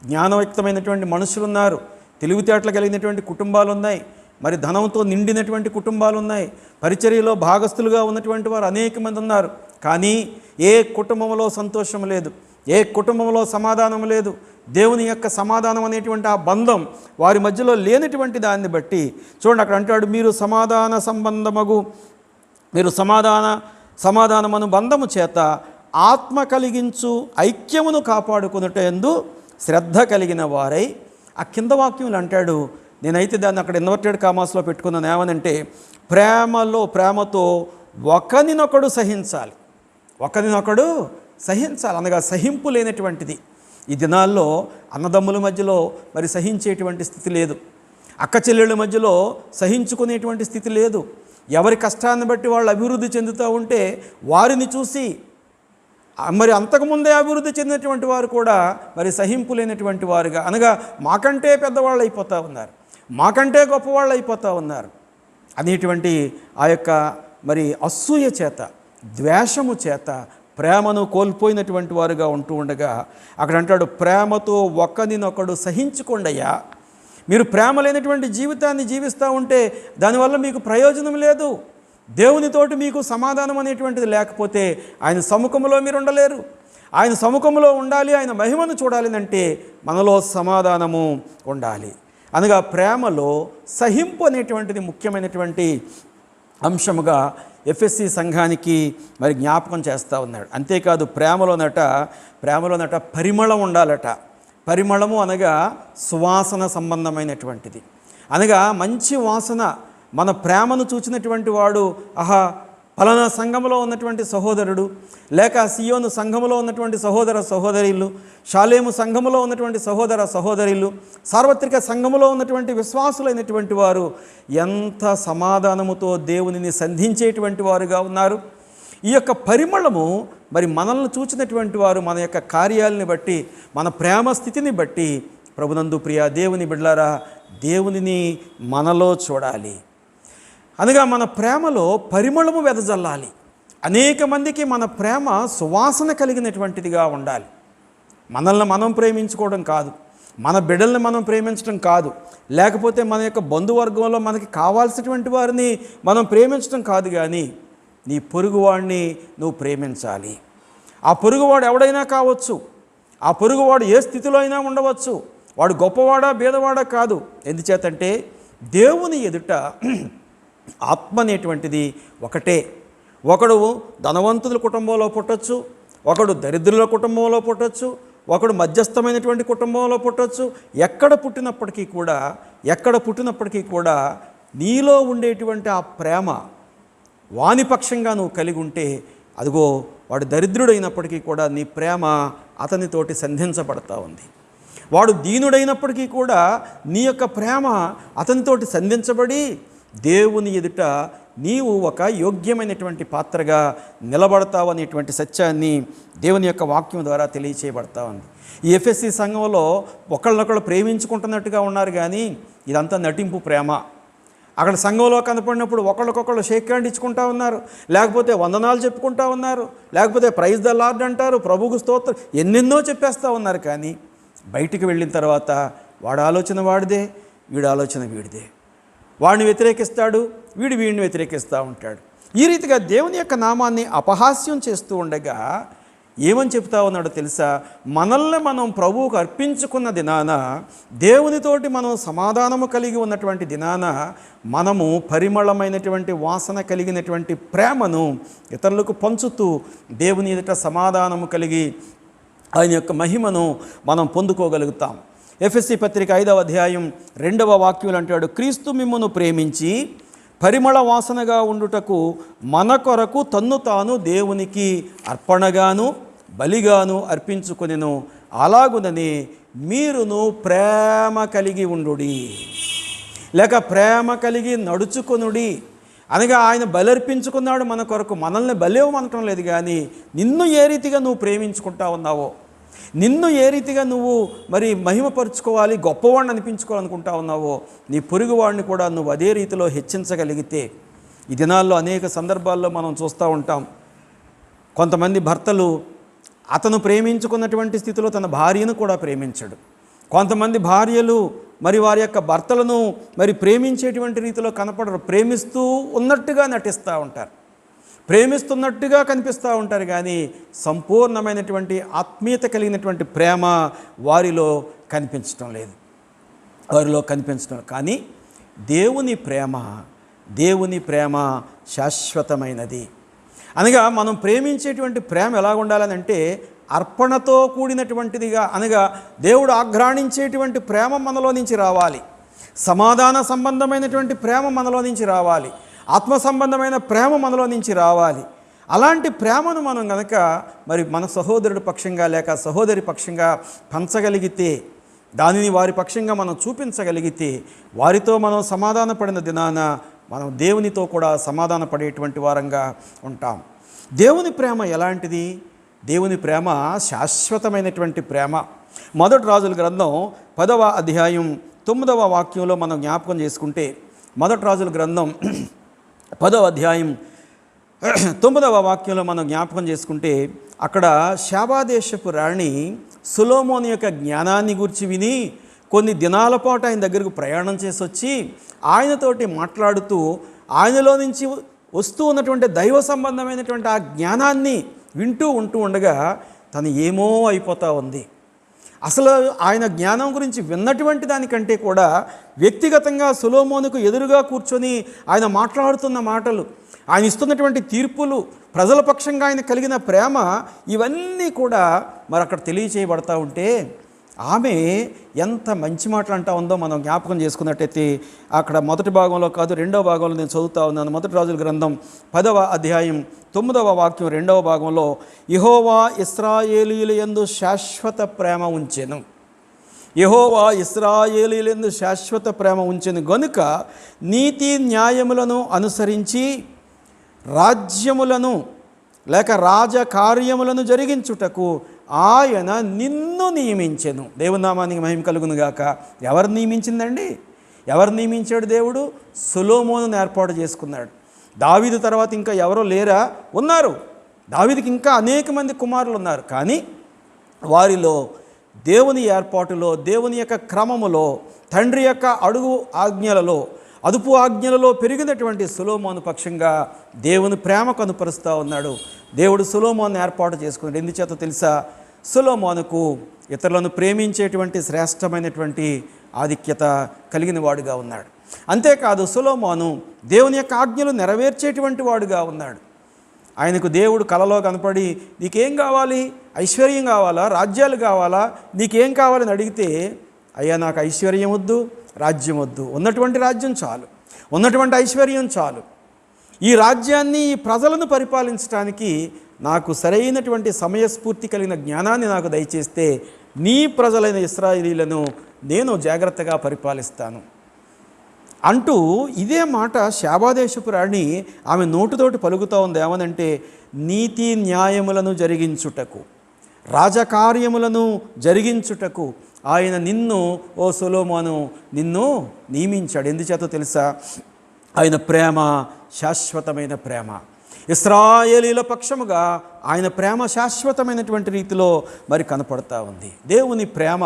జ్ఞానయుక్తమైనటువంటి మనుషులు ఉన్నారు, తెలివితేటలు కలిగినటువంటి కుటుంబాలు ఉన్నాయి, మరి ధనంతో నిండినటువంటి కుటుంబాలు ఉన్నాయి, పరిచర్యలో భాగస్థులుగా ఉన్నటువంటి వారు అనేక మంది ఉన్నారు. కానీ ఏ కుటుంబంలో సంతోషం లేదు, ఏ కుటుంబంలో సమాధానం లేదు. దేవుని యొక్క సమాధానం అనేటువంటి ఆ బంధం వారి మధ్యలో లేనటువంటి దాన్ని బట్టి చూడండి, అక్కడ అంటాడు, మీరు సమాధానమను బంధము చేత ఆత్మ కలిగించు ఐక్యమును కాపాడుకున్నటందు శ్రద్ధ కలిగిన వారై. ఆ కింద వాక్యములు అంటాడు, నేనైతే దాన్ని అక్కడ ఇన్వర్టెడ్ కామాస్లో పెట్టుకున్నాను. ఏమనంటే ప్రేమతో ఒకరినొకడు సహించాలి, అనగా సహింపు లేనటువంటిది. ఈ దినాల్లో అన్నదమ్ముల మధ్యలో మరి సహించేటువంటి స్థితి లేదు, అక్క చెల్లెళ్ళ మధ్యలో సహించుకునేటువంటి స్థితి లేదు. ఎవరి కష్టాన్ని బట్టి వాళ్ళు అభివృద్ధి చెందుతూ ఉంటే వారిని చూసి మరి అంతకుముందే అభివృద్ధి చెందినటువంటి వారు కూడా మరి సహింపు లేనటువంటి వారుగా, అనగా మాకంటే పెద్దవాళ్ళు అయిపోతూ ఉన్నారు, మాకంటే గొప్పవాళ్ళు అయిపోతూ ఉన్నారు అనేటువంటి ఆ యొక్క మరి అసూయ చేత, ద్వేషము చేత ప్రేమను కోల్పోయినటువంటి వారుగా ఉంటూ ఉండగా అక్కడ అంటాడు, ప్రేమతో ఒకరినొకడు సహించుకోండయ్యా. మీరు ప్రేమ లేనటువంటి జీవితాన్ని జీవిస్తూ ఉంటే దానివల్ల మీకు ప్రయోజనం లేదు. దేవునితోటి మీకు సమాధానం అనేటువంటిది లేకపోతే ఆయన సముఖంలో మీరు ఉండలేరు. ఆయన సముఖంలో ఉండాలి, ఆయన మహిమను చూడాలి అంటే మనలో సమాధానము ఉండాలి. అనగా ప్రేమలో సహింపు అనేటువంటిది ముఖ్యమైనటువంటి అంశముగా ఎఫెసీ సంఘానికి మరి జ్ఞాపకం చేస్తూ ఉన్నాడు. అంతేకాదు ప్రేమలోనట పరిమళం ఉండాలట. పరిమళము అనగా సువాసన సంబంధమైనటువంటిది, అనగా మంచి వాసన. మన ప్రేమను చూచినటువంటి వాడు, ఆహా ఫలానా సంఘములో ఉన్నటువంటి సహోదరుడు, లేక సియోను సంఘములో ఉన్నటువంటి సహోదర సహోదరులు, షాలేము సంఘములో ఉన్నటువంటి సహోదర సహోదరులు, సార్వత్రిక సంఘములో ఉన్నటువంటి విశ్వాసులైనటువంటి వారు ఎంత సమాధానముతో దేవునిని సంధించేటువంటి వారుగా ఉన్నారు. ఈ యొక్క పరిమళము మరి మనల్ని చూచినటువంటి వారు మన యొక్క కార్యాలని బట్టి, మన ప్రేమ స్థితిని బట్టి, ప్రభునందు ప్రియ దేవుని బిడ్డలారా, దేవునిని మనలో చూడాలి. అనగా మన ప్రేమలో పరిమళము వెదజల్లాలి. అనేక మందికి మన ప్రేమ సువాసన కలిగినటువంటిదిగా ఉండాలి. మనల్ని మనం ప్రేమించుకోవడం కాదు, మన బిడ్డల్ని మనం ప్రేమించడం కాదు, లేకపోతే మన యొక్క బంధువర్గంలో మనకి కావాల్సినటువంటి వారిని మనం ప్రేమించడం కాదు, కానీ నీ పొరుగువాడిని నువ్వు ప్రేమించాలి. ఆ పొరుగువాడు ఎవడైనా కావచ్చు, ఆ పొరుగువాడు ఏ స్థితిలో అయినా ఉండవచ్చు, వాడు గొప్పవాడా బీదవాడా కాదు. ఎందుచేతంటే దేవుని ఎదుట ఆత్మ అనేటువంటిది ఒకటే. ఒకడు ధనవంతుల కుటుంబంలో పుట్టచ్చు, ఒకడు దరిద్రుల కుటుంబంలో పుట్టచ్చు, ఒకడు మధ్యస్థమైనటువంటి కుటుంబంలో పుట్టచ్చు. ఎక్కడ పుట్టినప్పటికీ కూడా నీలో ఉండేటువంటి ఆ ప్రేమ వాని పక్షంగా నువ్వు కలిగి ఉంటే, అదిగో వాడు దరిద్రుడైనప్పటికీ కూడా నీ ప్రేమ అతనితోటి సంధించబడతా ఉంది. వాడు దీనుడైనప్పటికీ కూడా నీ యొక్క ప్రేమ అతనితోటి సంధించబడి దేవుని ఎదుట నీవు ఒక యోగ్యమైనటువంటి పాత్రగా నిలబడతావు అనేటువంటి సత్యాన్ని దేవుని యొక్క వాక్యం ద్వారా తెలియచేయబడతా ఉంది. ఈ ఎఫెసీ సంఘంలో ఒకళ్ళనొకళ్ళు ప్రేమించుకుంటున్నట్టుగా ఉన్నారు, కానీ ఇదంతా నటింపు ప్రేమ. అక్కడ సంఘంలో కనపడినప్పుడు ఒకళ్ళకొకళ్ళు షేక్ హ్యాండ్ ఇచ్చుకుంటా ఉన్నారు, లేకపోతే వందనాలు చెప్పుకుంటా ఉన్నారు, లేకపోతే ప్రైజ్ ద లార్డ్ అంటారు, ప్రభువుకు స్తోత్రం, ఎన్నెన్నో చెప్పేస్తూ ఉన్నారు. కానీ బయటికి వెళ్ళిన తర్వాత వాడి ఆలోచన వాడిదే, వీడి ఆలోచన వీడిదే. వాడిని వ్యతిరేకిస్తాడు, వీడిని వ్యతిరేకిస్తూ ఉంటాడు. ఈ రీతిగా దేవుని యొక్క నామాన్ని అపహాస్యం చేస్తూ ఉండగా ఏమని చెప్తా ఉన్నాడో తెలుసా? మనల్ని మనం ప్రభువుకు అర్పించుకున్న దినాన, దేవునితోటి మనం సమాధానము కలిగి ఉన్నటువంటి దినాన, మనము పరిమళమైనటువంటి వాసన కలిగినటువంటి ప్రేమను ఇతరులకు పంచుతూ దేవుని ఎదుట సమాధానము కలిగి ఆయన యొక్క మహిమను మనం పొందుకోగలుగుతాం. ఎఫెసీ పత్రిక 5వ అధ్యాయం 2వ వాక్యంలో అంటాడు, క్రీస్తు మిమ్మును ప్రేమించి పరిమళ వాసనగా ఉండుటకు మన కొరకు తన్ను తాను దేవునికి అర్పణగాను బలిగాను అర్పించుకొనెను. అలాగునని మీరును ప్రేమ కలిగి ఉండుడి, లేక ప్రేమ కలిగి నడుచుకొనుడి. అనగా ఆయన బలర్పించుకున్నాడు మన కొరకు. మనల్ని బలేవమనటం లేదు, కానీ నిన్ను ఏ రీతిగా నువ్వు ప్రేమించుకుంటా ఉన్నావో, నిన్ను ఏ రీతిగా నువ్వు మరి మహిమపరుచుకోవాలి, గొప్పవాడిని అనిపించుకోవాలనుకుంటా ఉన్నావో, నీ పొరుగువాడిని కూడా నువ్వు అదే రీతిలో హెచ్చించగలిగితే. ఈ దినాల్లో అనేక సందర్భాల్లో మనం చూస్తూ ఉంటాం, కొంతమంది భర్తలు అతను ప్రేమించుకున్నటువంటి స్థితిలో తన భార్యను కూడా ప్రేమించడు. కొంతమంది భార్యలు మరి వారి యొక్క భర్తలను మరి ప్రేమించేటువంటి రీతిలో కనపడరు, ప్రేమిస్తూ ఉన్నట్టుగా నటిస్తూ ఉంటారు, ప్రేమిస్తున్నట్టుగా కనిపిస్తూ ఉంటారు, కానీ సంపూర్ణమైనటువంటి ఆత్మీయత కలిగినటువంటి ప్రేమ వారిలో కనిపించడం లేదు, కానీ దేవుని ప్రేమ శాశ్వతమైనది. అనగా మనం ప్రేమించేటువంటి ప్రేమ ఎలా ఉండాలని అంటే అర్పణతో కూడినటువంటిదిగా, అనగా దేవుడు ఆఘ్రాణించేటువంటి ప్రేమ మనలో నుంచి రావాలి, సమాధాన సంబంధమైనటువంటి ప్రేమ మనలో నుంచి రావాలి, ఆత్మ సంబంధమైన ప్రేమ మనలో నుంచి రావాలి. అలాంటి ప్రేమను మనం గనక మరి మన సహోదరుడి పక్షంగా లేక సహోదరి పక్షంగా పంచగలిగితే, దానిని వారి పక్షంగా మనం చూపించగలిగితే, వారితో మనం సమాధాన పడిన దినాన మనం దేవునితో కూడా సమాధాన పడేటువంటి వారంగా ఉంటాం. దేవుని ప్రేమ ఎలాంటిది? దేవుని ప్రేమ శాశ్వతమైనటువంటి ప్రేమ. మొదటి రాజుల గ్రంథం 10వ అధ్యాయం 9వ వాక్యంలో మనం జ్ఞాపకం చేసుకుంటే, మొదటి రాజుల గ్రంథం 10వ అధ్యాయం 9వ వాక్యంలో మనం జ్ఞాపకం చేసుకుంటే, అక్కడ శాబాదేశపు రాణి సొలొమోను యొక్క జ్ఞానాన్ని గురించి విని కొన్ని దినాల పాటు ఆయన దగ్గరకు ప్రయాణం చేసి వచ్చి ఆయనతోటి మాట్లాడుతూ ఆయనలో నుంచి వస్తూ ఉన్నటువంటి దైవ సంబంధమైనటువంటి ఆ జ్ఞానాన్ని వింటూ ఉండగా తను ఏమో అయిపోతూ ఉంది. అసలు ఆయన జ్ఞానం గురించి విన్నటువంటి దానికంటే కూడా వ్యక్తిగతంగా సొలొమోనుకు ఎదురుగా కూర్చొని ఆయన మాట్లాడుతున్న మాటలు, ఆయన ఇస్తున్నటువంటి తీర్పులు, ప్రజల పక్షంగా ఆయన కలిగిన ప్రేమ, ఇవన్నీ కూడా మరి అక్కడ తెలియచేయబడతా ఉంటే ఆమె ఎంత మంచి మాటలు అంటా ఉందో మనం జ్ఞాపకం చేసుకున్నట్టయితే, అక్కడ మొదటి భాగంలో కాదు 2వ భాగంలో నేను చదువుతా ఉన్నాను. మొదటి రాజుల గ్రంథం 10వ అధ్యాయం 9వ వాక్యం 2వ భాగంలో, యెహోవా ఇశ్రాయేలీయుల యందు శాశ్వత ప్రేమ ఉంచెను, యెహోవా ఇశ్రాయేలీయుల యందు శాశ్వత ప్రేమ ఉంచెను గనుక నీతి న్యాయములను అనుసరించి రాజ్యములను లేక రాజకార్యములను జరిగించుటకు ఆయన నిన్ను నియమించెను. దేవుని నామానికి మహిమ కలుగును గాక. ఎవరు నియమించిందండి? ఎవరు నియమించాడు? దేవుడు సొలొమోనును ఏర్పాటు చేసుకున్నాడు. దావీదు తర్వాత ఇంకా ఎవరో లేరా? ఉన్నారు. దావీదుకి ఇంకా అనేక మంది కుమారులు ఉన్నారు, కానీ వారిలో దేవుని ఏర్పాటులో, దేవుని యొక్క క్రమములో, తండ్రి యొక్క అడుగు ఆజ్ఞలలో, అదుపు ఆజ్ఞలలో పెరిగినటువంటి సొలొమోను పక్షంగా దేవుని ప్రేమ కనుపరుస్తూ ఉన్నాడు. దేవుడు సొలొమోను ఏర్పాటు చేసుకున్నాడు. ఎందుచేత తెలుసా? సొలొమోనుకు ఇతరులను ప్రేమించేటువంటి శ్రేష్టమైనటువంటి ఆధిక్యత కలిగిన వాడుగా ఉన్నాడు. అంతేకాదు సొలొమోను దేవుని యొక్క ఆజ్ఞలు నెరవేర్చేటువంటి వాడుగా ఉన్నాడు. ఆయనకు దేవుడు కలలో కనపడి, నీకేం కావాలి? ఐశ్వర్యం కావాలా? రాజ్యాలు కావాలా? నీకేం కావాలని అడిగితే, అయ్యా నాకు ఐశ్వర్యం వద్దు, రాజ్యం వద్దు, ఉన్నటువంటి రాజ్యం చాలు, ఉన్నటువంటి ఐశ్వర్యం చాలు, ఈ రాజ్యాన్ని, ఈ ప్రజలను పరిపాలించడానికి నాకు సరైనటువంటి సమయస్ఫూర్తి కలిగిన జ్ఞానాన్ని నాకు దయచేస్తే నీ ప్రజలైన ఇశ్రాయేలీయులను నేను జాగ్రత్తగా పరిపాలిస్తాను అంటూ ఇదే మాట శాబాదేశపు రాణి ఆమె నోటితోటి పలుకుతూ ఉంది. ఏమనంటే, నీతి న్యాయములను జరిగించుటకు, రాజకార్యములను జరిగించుటకు ఆయన నిన్ను, ఓ సొలొమోను, నిన్ను నియమించాడు. ఎందుచేత తెలుసా? ఆయన ప్రేమ శాశ్వతమైన ప్రేమ. ఇశ్రాయేలీల పక్షముగా ఆయన ప్రేమ శాశ్వతమైనటువంటి రీతిలో మరి కనపడతా ఉంది. దేవుని ప్రేమ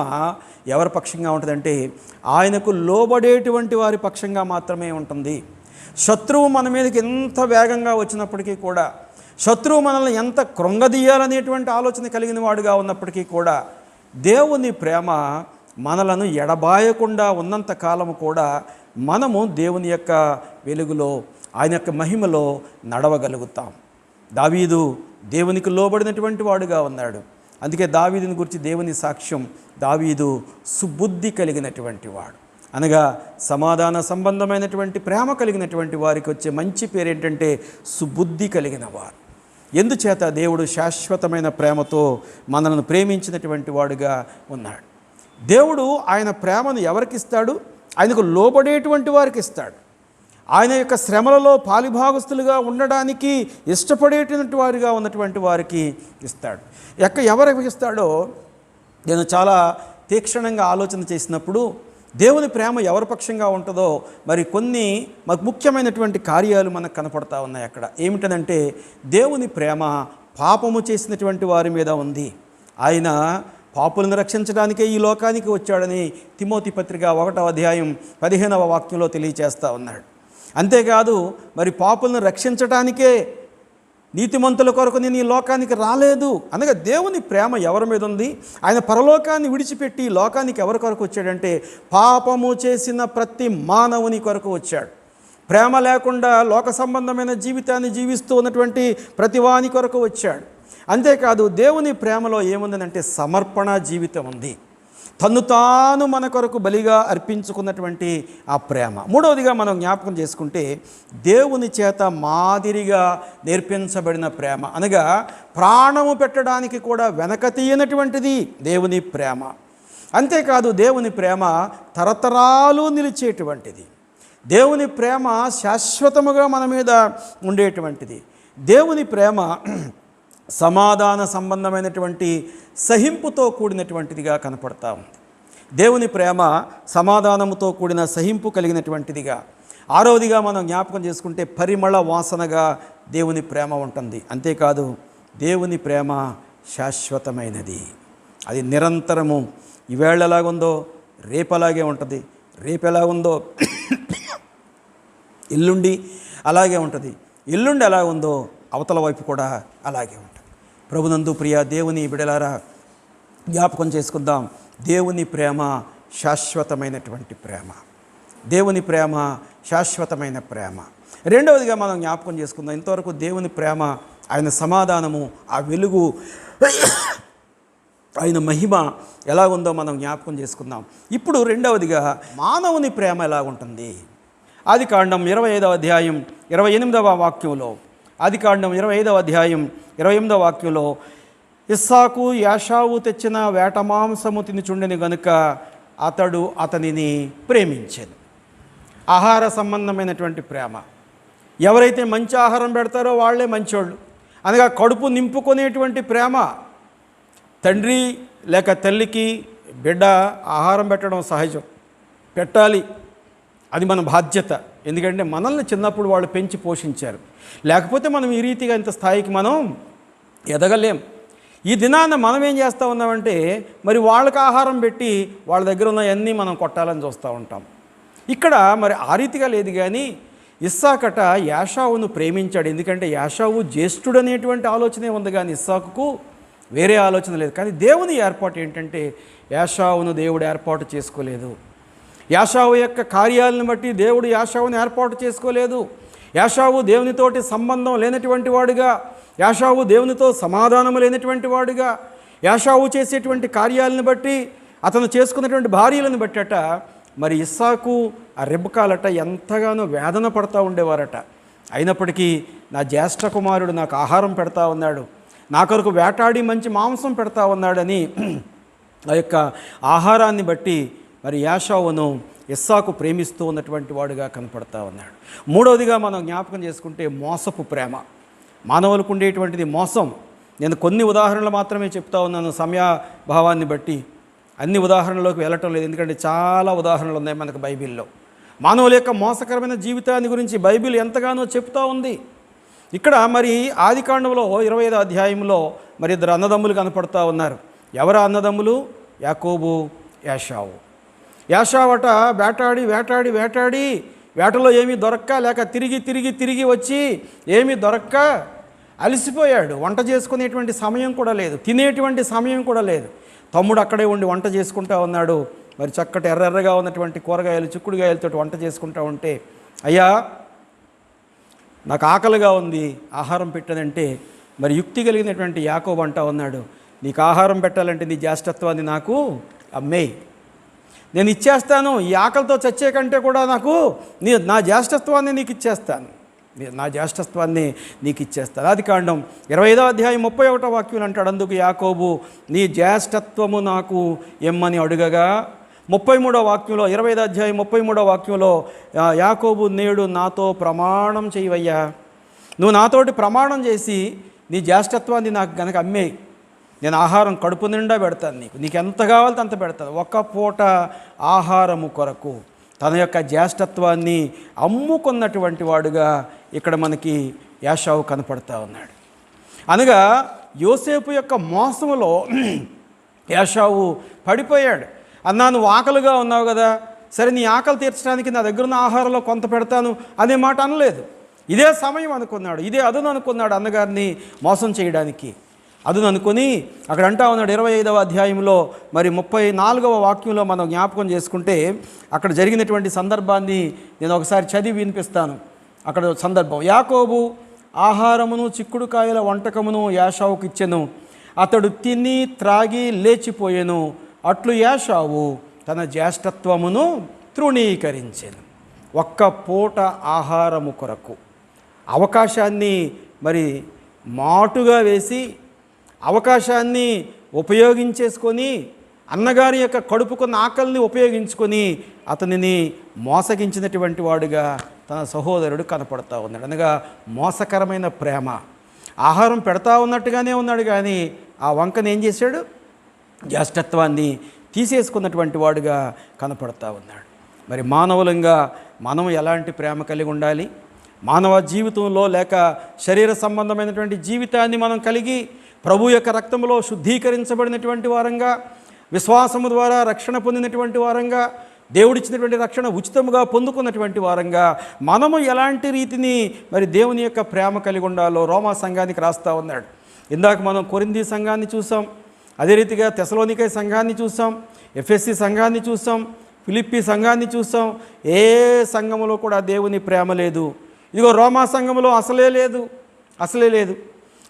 ఎవరి పక్షంగా ఉంటుందంటే, ఆయనకు లోబడేటువంటి వారి పక్షంగా మాత్రమే ఉంటుంది. శత్రువు మన మీదకి ఎంత వేగంగా వచ్చినప్పటికీ కూడా, శత్రువు మనల్ని ఎంత కృంగదీయాలనేటువంటి ఆలోచన కలిగిన వాడుగా ఉన్నప్పటికీ కూడా, దేవుని ప్రేమ మనలను ఎడబాయకుండా ఉన్నంత కాలము కూడా మనము దేవుని యొక్క వెలుగులో, ఆయన యొక్క మహిమలో నడవగలుగుతాం. దావీదు దేవునికి లోబడినటువంటి వాడుగా ఉన్నాడు. అందుకే దావీదుని గురించి దేవుని సాక్ష్యం, దావీదు సుబుద్ధి కలిగినటువంటి వాడు, అనగా సమాధాన సంబంధమైనటువంటి ప్రేమ కలిగినటువంటి వారికి వచ్చే మంచి పేరు ఏంటంటే సుబుద్ధి కలిగిన వారు. ఎందుచేత దేవుడు శాశ్వతమైన ప్రేమతో మనల్ని ప్రేమించినటువంటి వాడుగా ఉన్నాడు. దేవుడు ఆయన ప్రేమను ఎవరికి ఇస్తాడు? ఆయనకు లోబడేటువంటి వారికి ఇస్తాడు. ఆయన యొక్క శ్రమలలో పాలిభాగస్తులుగా ఉండడానికి ఇష్టపడేటువంటి వారిగా ఉన్నటువంటి వారికి ఇస్తాడు. ఎవరికి ఇస్తాడో నేను చాలా తీక్షణంగా ఆలోచన చేసినప్పుడు దేవుని ప్రేమ ఎవరి పక్షంగా ఉంటుందో మరి కొన్ని ముఖ్యమైనటువంటి కార్యాలు మనకు కనపడతా ఉన్నాయి అక్కడ. ఏమిటనంటే దేవుని ప్రేమ పాపము చేసినటువంటి వారి మీద ఉంది. ఆయన పాపులను రక్షించడానికే ఈ లోకానికి వచ్చాడని తిమోతి పత్రిక 1వ అధ్యాయం 15వ వాక్యంలో తెలియచేస్తూ ఉన్నాడు. అంతేకాదు మరి పాపులను రక్షించడానికే నీతిమంతుల కొరకు నేను ఈ లోకానికి రాలేదు అనగా దేవుని ప్రేమ ఎవరి మీద ఉంది? ఆయన పరలోకాన్ని విడిచిపెట్టి ఈ లోకానికి ఎవరి కొరకు వచ్చాడంటే పాపము చేసిన ప్రతి మానవుని కొరకు వచ్చాడు. ప్రేమ లేకుండా లోక సంబంధమైన జీవితాన్ని జీవిస్తూ ఉన్నటువంటి ప్రతి వాని కొరకు వచ్చాడు. అంతేకాదు దేవుని ప్రేమలో ఏముందనంటే సమర్పణ జీవితం ఉంది. తన్ను తాను మన కొరకు బలిగా అర్పించుకున్నటువంటి ఆ ప్రేమ. మూడవదిగా మనం జ్ఞాపకం చేసుకుంటే దేవుని చేత మాదిరిగా నేర్పించబడిన ప్రేమ, అనగా ప్రాణము పెట్టడానికి కూడా వెనక తీయనటువంటిది దేవుని ప్రేమ. అంతేకాదు దేవుని ప్రేమ తరతరాలు నిలిచేటువంటిది. దేవుని ప్రేమ శాశ్వతముగా మన మీద ఉండేటువంటిది. దేవుని ప్రేమ సమాధాన సంబంధమైనటువంటి సహింపుతో కూడినటువంటిదిగా కనపడతా ఉంది. దేవుని ప్రేమ సమాధానముతో కూడిన సహింపు కలిగినటువంటిదిగా. ఆరవదిగా మనం జ్ఞాపకం చేసుకుంటే పరిమళ వాసనగా దేవుని ప్రేమ ఉంటుంది. అంతేకాదు దేవుని ప్రేమ శాశ్వతమైనది. అది నిరంతరము ఈవేళ ఎలాగుందో రేపు అలాగే ఉంటుంది, రేపు ఎలా ఉందో ఎల్లుండి అలాగే ఉంటుంది, ఎల్లుండి ఎలా ఉందో అవతల వైపు కూడా అలాగే ఉంటుంది. ప్రభునందు ప్రియ దేవుని బిడలారా, జ్ఞాపకం చేసుకుందాం, దేవుని ప్రేమ శాశ్వతమైనటువంటి ప్రేమ. దేవుని ప్రేమ శాశ్వతమైన ప్రేమ. రెండవదిగా మనం జ్ఞాపకం చేసుకుందాం, ఇంతవరకు దేవుని ప్రేమ, ఆయన సమాధానము, ఆ వెలుగు, ఆయన మహిమ ఎలా ఉందో మనం జ్ఞాపకం చేసుకుందాం. ఇప్పుడు రెండవదిగా మానవుని ప్రేమ ఎలా ఉంటుంది? ఆదికాండం 25వ అధ్యాయం 28వ వాక్యంలో, ఆదికాండం 25వ అధ్యాయం 28వ వాక్యంలో, ఇస్సాకు యాషావు తెచ్చిన వేట మాంసము తినుచుండెను గనుక అతడు అతనిని ప్రేమించెను. ఆహార సంబంధమైనటువంటి ప్రేమ. ఎవరైతే మంచి ఆహారం పెడతారో వాళ్ళే మంచోళ్ళు, అనగా కడుపు నింపుకునేటువంటి ప్రేమ. తండ్రి లేక తల్లికి బిడ్డ ఆహారం పెట్టడం సహజం, పెట్టాలి, అది మన బాధ్యత. ఎందుకంటే మనల్ని చిన్నప్పుడు వాళ్ళు పెంచి పోషించారు. లేకపోతే మనం ఈ రీతిగా ఇంత స్థాయికి మనం ఎదగలేం. ఈ దినాన మనం ఏం చేస్తూ ఉన్నామంటే మరి వాళ్ళకి ఆహారం పెట్టి వాళ్ళ దగ్గర ఉన్నవన్నీ మనం కొట్టాలని చూస్తూ ఉంటాం. ఇక్కడ మరి ఆ రీతిగా లేదు. కానీ ఇస్సాకట యాషావును ప్రేమించాడు. ఎందుకంటే యాషావు జ్యేష్ఠుడు అనేటువంటి ఆలోచనే ఉంది, కానీ ఇస్సాకుకు వేరే ఆలోచన లేదు. కానీ దేవుని ఏర్పాటు ఏంటంటే యాషావును దేవుడు ఏర్పాటు చేసుకోలేదు. యాషావు యొక్క కార్యాలను బట్టి దేవుడు యాషావుని ఏర్పాటు చేసుకోలేదు. యాషావు దేవునితోటి సంబంధం లేనటువంటి వాడుగా, యాషావు దేవునితో సమాధానం లేనటువంటి వాడుగా, యాషావు చేసేటువంటి కార్యాలను బట్టి, అతను చేసుకున్నటువంటి భార్యలను బట్టట మరి ఇస్సాకు ఆ రెబ్కాలట ఎంతగానో వేదన పడతా ఉండేవారట. అయినప్పటికీ నా జ్యేష్ఠ కుమారుడు నాకు ఆహారం పెడతా ఉన్నాడు, నా కొరకు వేటాడి మంచి మాంసం పెడతా ఉన్నాడని ఆ యొక్క ఆహారాన్ని బట్టి మరి యాషావును ఇస్సాకు ప్రేమిస్తూ ఉన్నటువంటి వాడుగా కనపడతా ఉన్నాడు. మూడవదిగా మనం జ్ఞాపకం చేసుకుంటే మోసపు ప్రేమ. మానవులకు ఉండేటువంటిది మోసం. నేను కొన్ని ఉదాహరణలు మాత్రమే చెప్తా ఉన్నాను, సమయాభావాన్ని బట్టి అన్ని ఉదాహరణలోకి వెళ్ళటం లేదు, ఎందుకంటే చాలా ఉదాహరణలు ఉన్నాయి మనకు బైబిల్లో. మానవుల యొక్క మోసకరమైన జీవితాన్ని గురించి బైబిల్ ఎంతగానో చెప్తా ఉంది. ఇక్కడ మరి ఆదికాండంలో 25వ అధ్యాయంలో మరి ఇద్దరు అన్నదమ్ములు కనపడతా ఉన్నారు. ఎవరు అన్నదమ్ములు? యాకోబు, యాషావు. యాషావట వేటాడి వేటాడి వేటాడి వేటలో ఏమీ దొరక్క, లేక తిరిగి తిరిగి తిరిగి వచ్చి ఏమీ దొరక్క అలసిపోయాడు. వంట చేసుకునేటువంటి సమయం కూడా లేదు, తినేటువంటి సమయం కూడా లేదు. తమ్ముడు అక్కడే ఉండి వంట చేసుకుంటా ఉన్నాడు. మరి చక్కటి ఎర్రెర్రగా ఉన్నటువంటి కూరగాయలు, చిక్కుడుగాయలతో వంట చేసుకుంటా ఉంటే, అయ్యా నాకు ఆకలిగా ఉంది, ఆహారం పెట్టదంటే మరి యుక్తి కలిగినటువంటి యాకోబు అంటా ఉన్నాడు, నీకు ఆహారం పెట్టాలంటే నీ జ్యేష్ఠత్వాన్ని నాకు అమ్మేయి, నేను ఇచ్చేస్తాను. ఈ ఆకలితో చచ్చే కంటే కూడా నాకు నా జ్యేష్ఠత్వాన్ని నీకు ఇచ్చేస్తాను, నా జ్యేష్ఠత్వాన్ని నీకు ఇచ్చేస్తాను. ఆదికాండం 25వ అధ్యాయం 31వ వాక్యం అంటాడు, అందుకు యాకోబు నీ జ్యేష్ఠత్వము నాకు ఎమ్మని అడుగగా, 33వ వాక్యంలో 25వ అధ్యాయం 33వ వాక్యంలో యాకోబు నేడు నాతో ప్రమాణం చేయవయ్యా, నువ్వు నాతోటి ప్రమాణం చేసి నీ జ్యేష్ఠత్వాన్ని నాకు గనక అమ్మేయి, నేను ఆహారం కడుపు నిండా పెడతాను, నీకు ఎంత కావాలో అంత పెడతాను. ఒక్క పూట ఆహారము కొరకు తన యొక్క జ్యేష్ఠత్వాన్ని అమ్ముకున్నటువంటి వాడుగా ఇక్కడ మనకి యాషావు కనపడతా ఉన్నాడు. అనగా యోసేపు యొక్క మోసములో యాషావు పడిపోయాడు. అన్నా నువ్వు ఆకలిగా ఉన్నావు కదా, సరే నీ ఆకలి తీర్చడానికి నా దగ్గర ఉన్న ఆహారంలో కొంత పెడతాను అనే మాట అనలేదు. ఇదే సమయం అనుకున్నాడు, ఇదే అదును అనుకున్నాడు అన్నగారిని మోసం చేయడానికి. అదును అనుకుని అక్కడ అంటా ఉన్నాడు 25వ అధ్యాయంలో మరి 34వ వాక్యంలో మనం జ్ఞాపకం చేసుకుంటే అక్కడ జరిగినటువంటి సందర్భాన్ని నేను ఒకసారి చదివి వినిపిస్తాను. అక్కడ సందర్భం, యాకోబు ఆహారమును చిక్కుడుకాయల వంటకమును యాషావుకి ఇచ్చెను, అతడు తిని త్రాగి లేచిపోయెను, అట్లు యాషావు తన జ్యేష్ఠత్వమును తృణీకరించెను. ఒక్క పూట ఆహారము కొరకు అవకాశాన్ని మరి మాటుగా వేసి అవకాశాన్ని ఉపయోగించేసుకొని అన్నగారి యొక్క కడుపుకున్న ఆకలిని ఉపయోగించుకొని అతనిని మోసగించినటువంటి వాడుగా తన సహోదరుడు కనపడతా ఉన్నాడు. అనగా మోసకరమైన ప్రేమ. ఆహారం పెడతా ఉన్నట్టుగానే ఉన్నాడు, కానీ ఆ వంకని ఏం చేశాడు, జ్యేష్ఠత్వాన్ని తీసేసుకున్నటువంటి వాడుగా కనపడతా ఉన్నాడు. మరి మానవులంగా మనం ఎలాంటి ప్రేమ కలిగి ఉండాలి? మానవ జీవితంలో లేక శరీర సంబంధమైనటువంటి జీవితాన్ని మనం కలిగి ప్రభు యొక్క రక్తంలో శుద్ధీకరించబడినటువంటి వారంగా, విశ్వాసము ద్వారా రక్షణ పొందినటువంటి వారంగా, దేవుడిచ్చినటువంటి రక్షణ ఉచితముగా పొందుకున్నటువంటి వారంగా మనము ఎలాంటి రీతిని మరి దేవుని యొక్క ప్రేమ కలిగి ఉండాలో రోమా సంఘానికి రాస్తూ ఉన్నాడు. ఇందాక మనం కొరింథీ సంఘాన్ని చూసాం, అదే రీతిగా తెసలోనికై సంఘాన్ని చూసాం, ఎఫ్ఎస్సి సంఘాన్ని చూసాం, ఫిలిప్పీ సంఘాన్ని చూసాం. ఏ సంఘములో కూడా దేవుని ప్రేమ లేదు. ఇదిగో రోమా సంఘములో అసలే లేదు.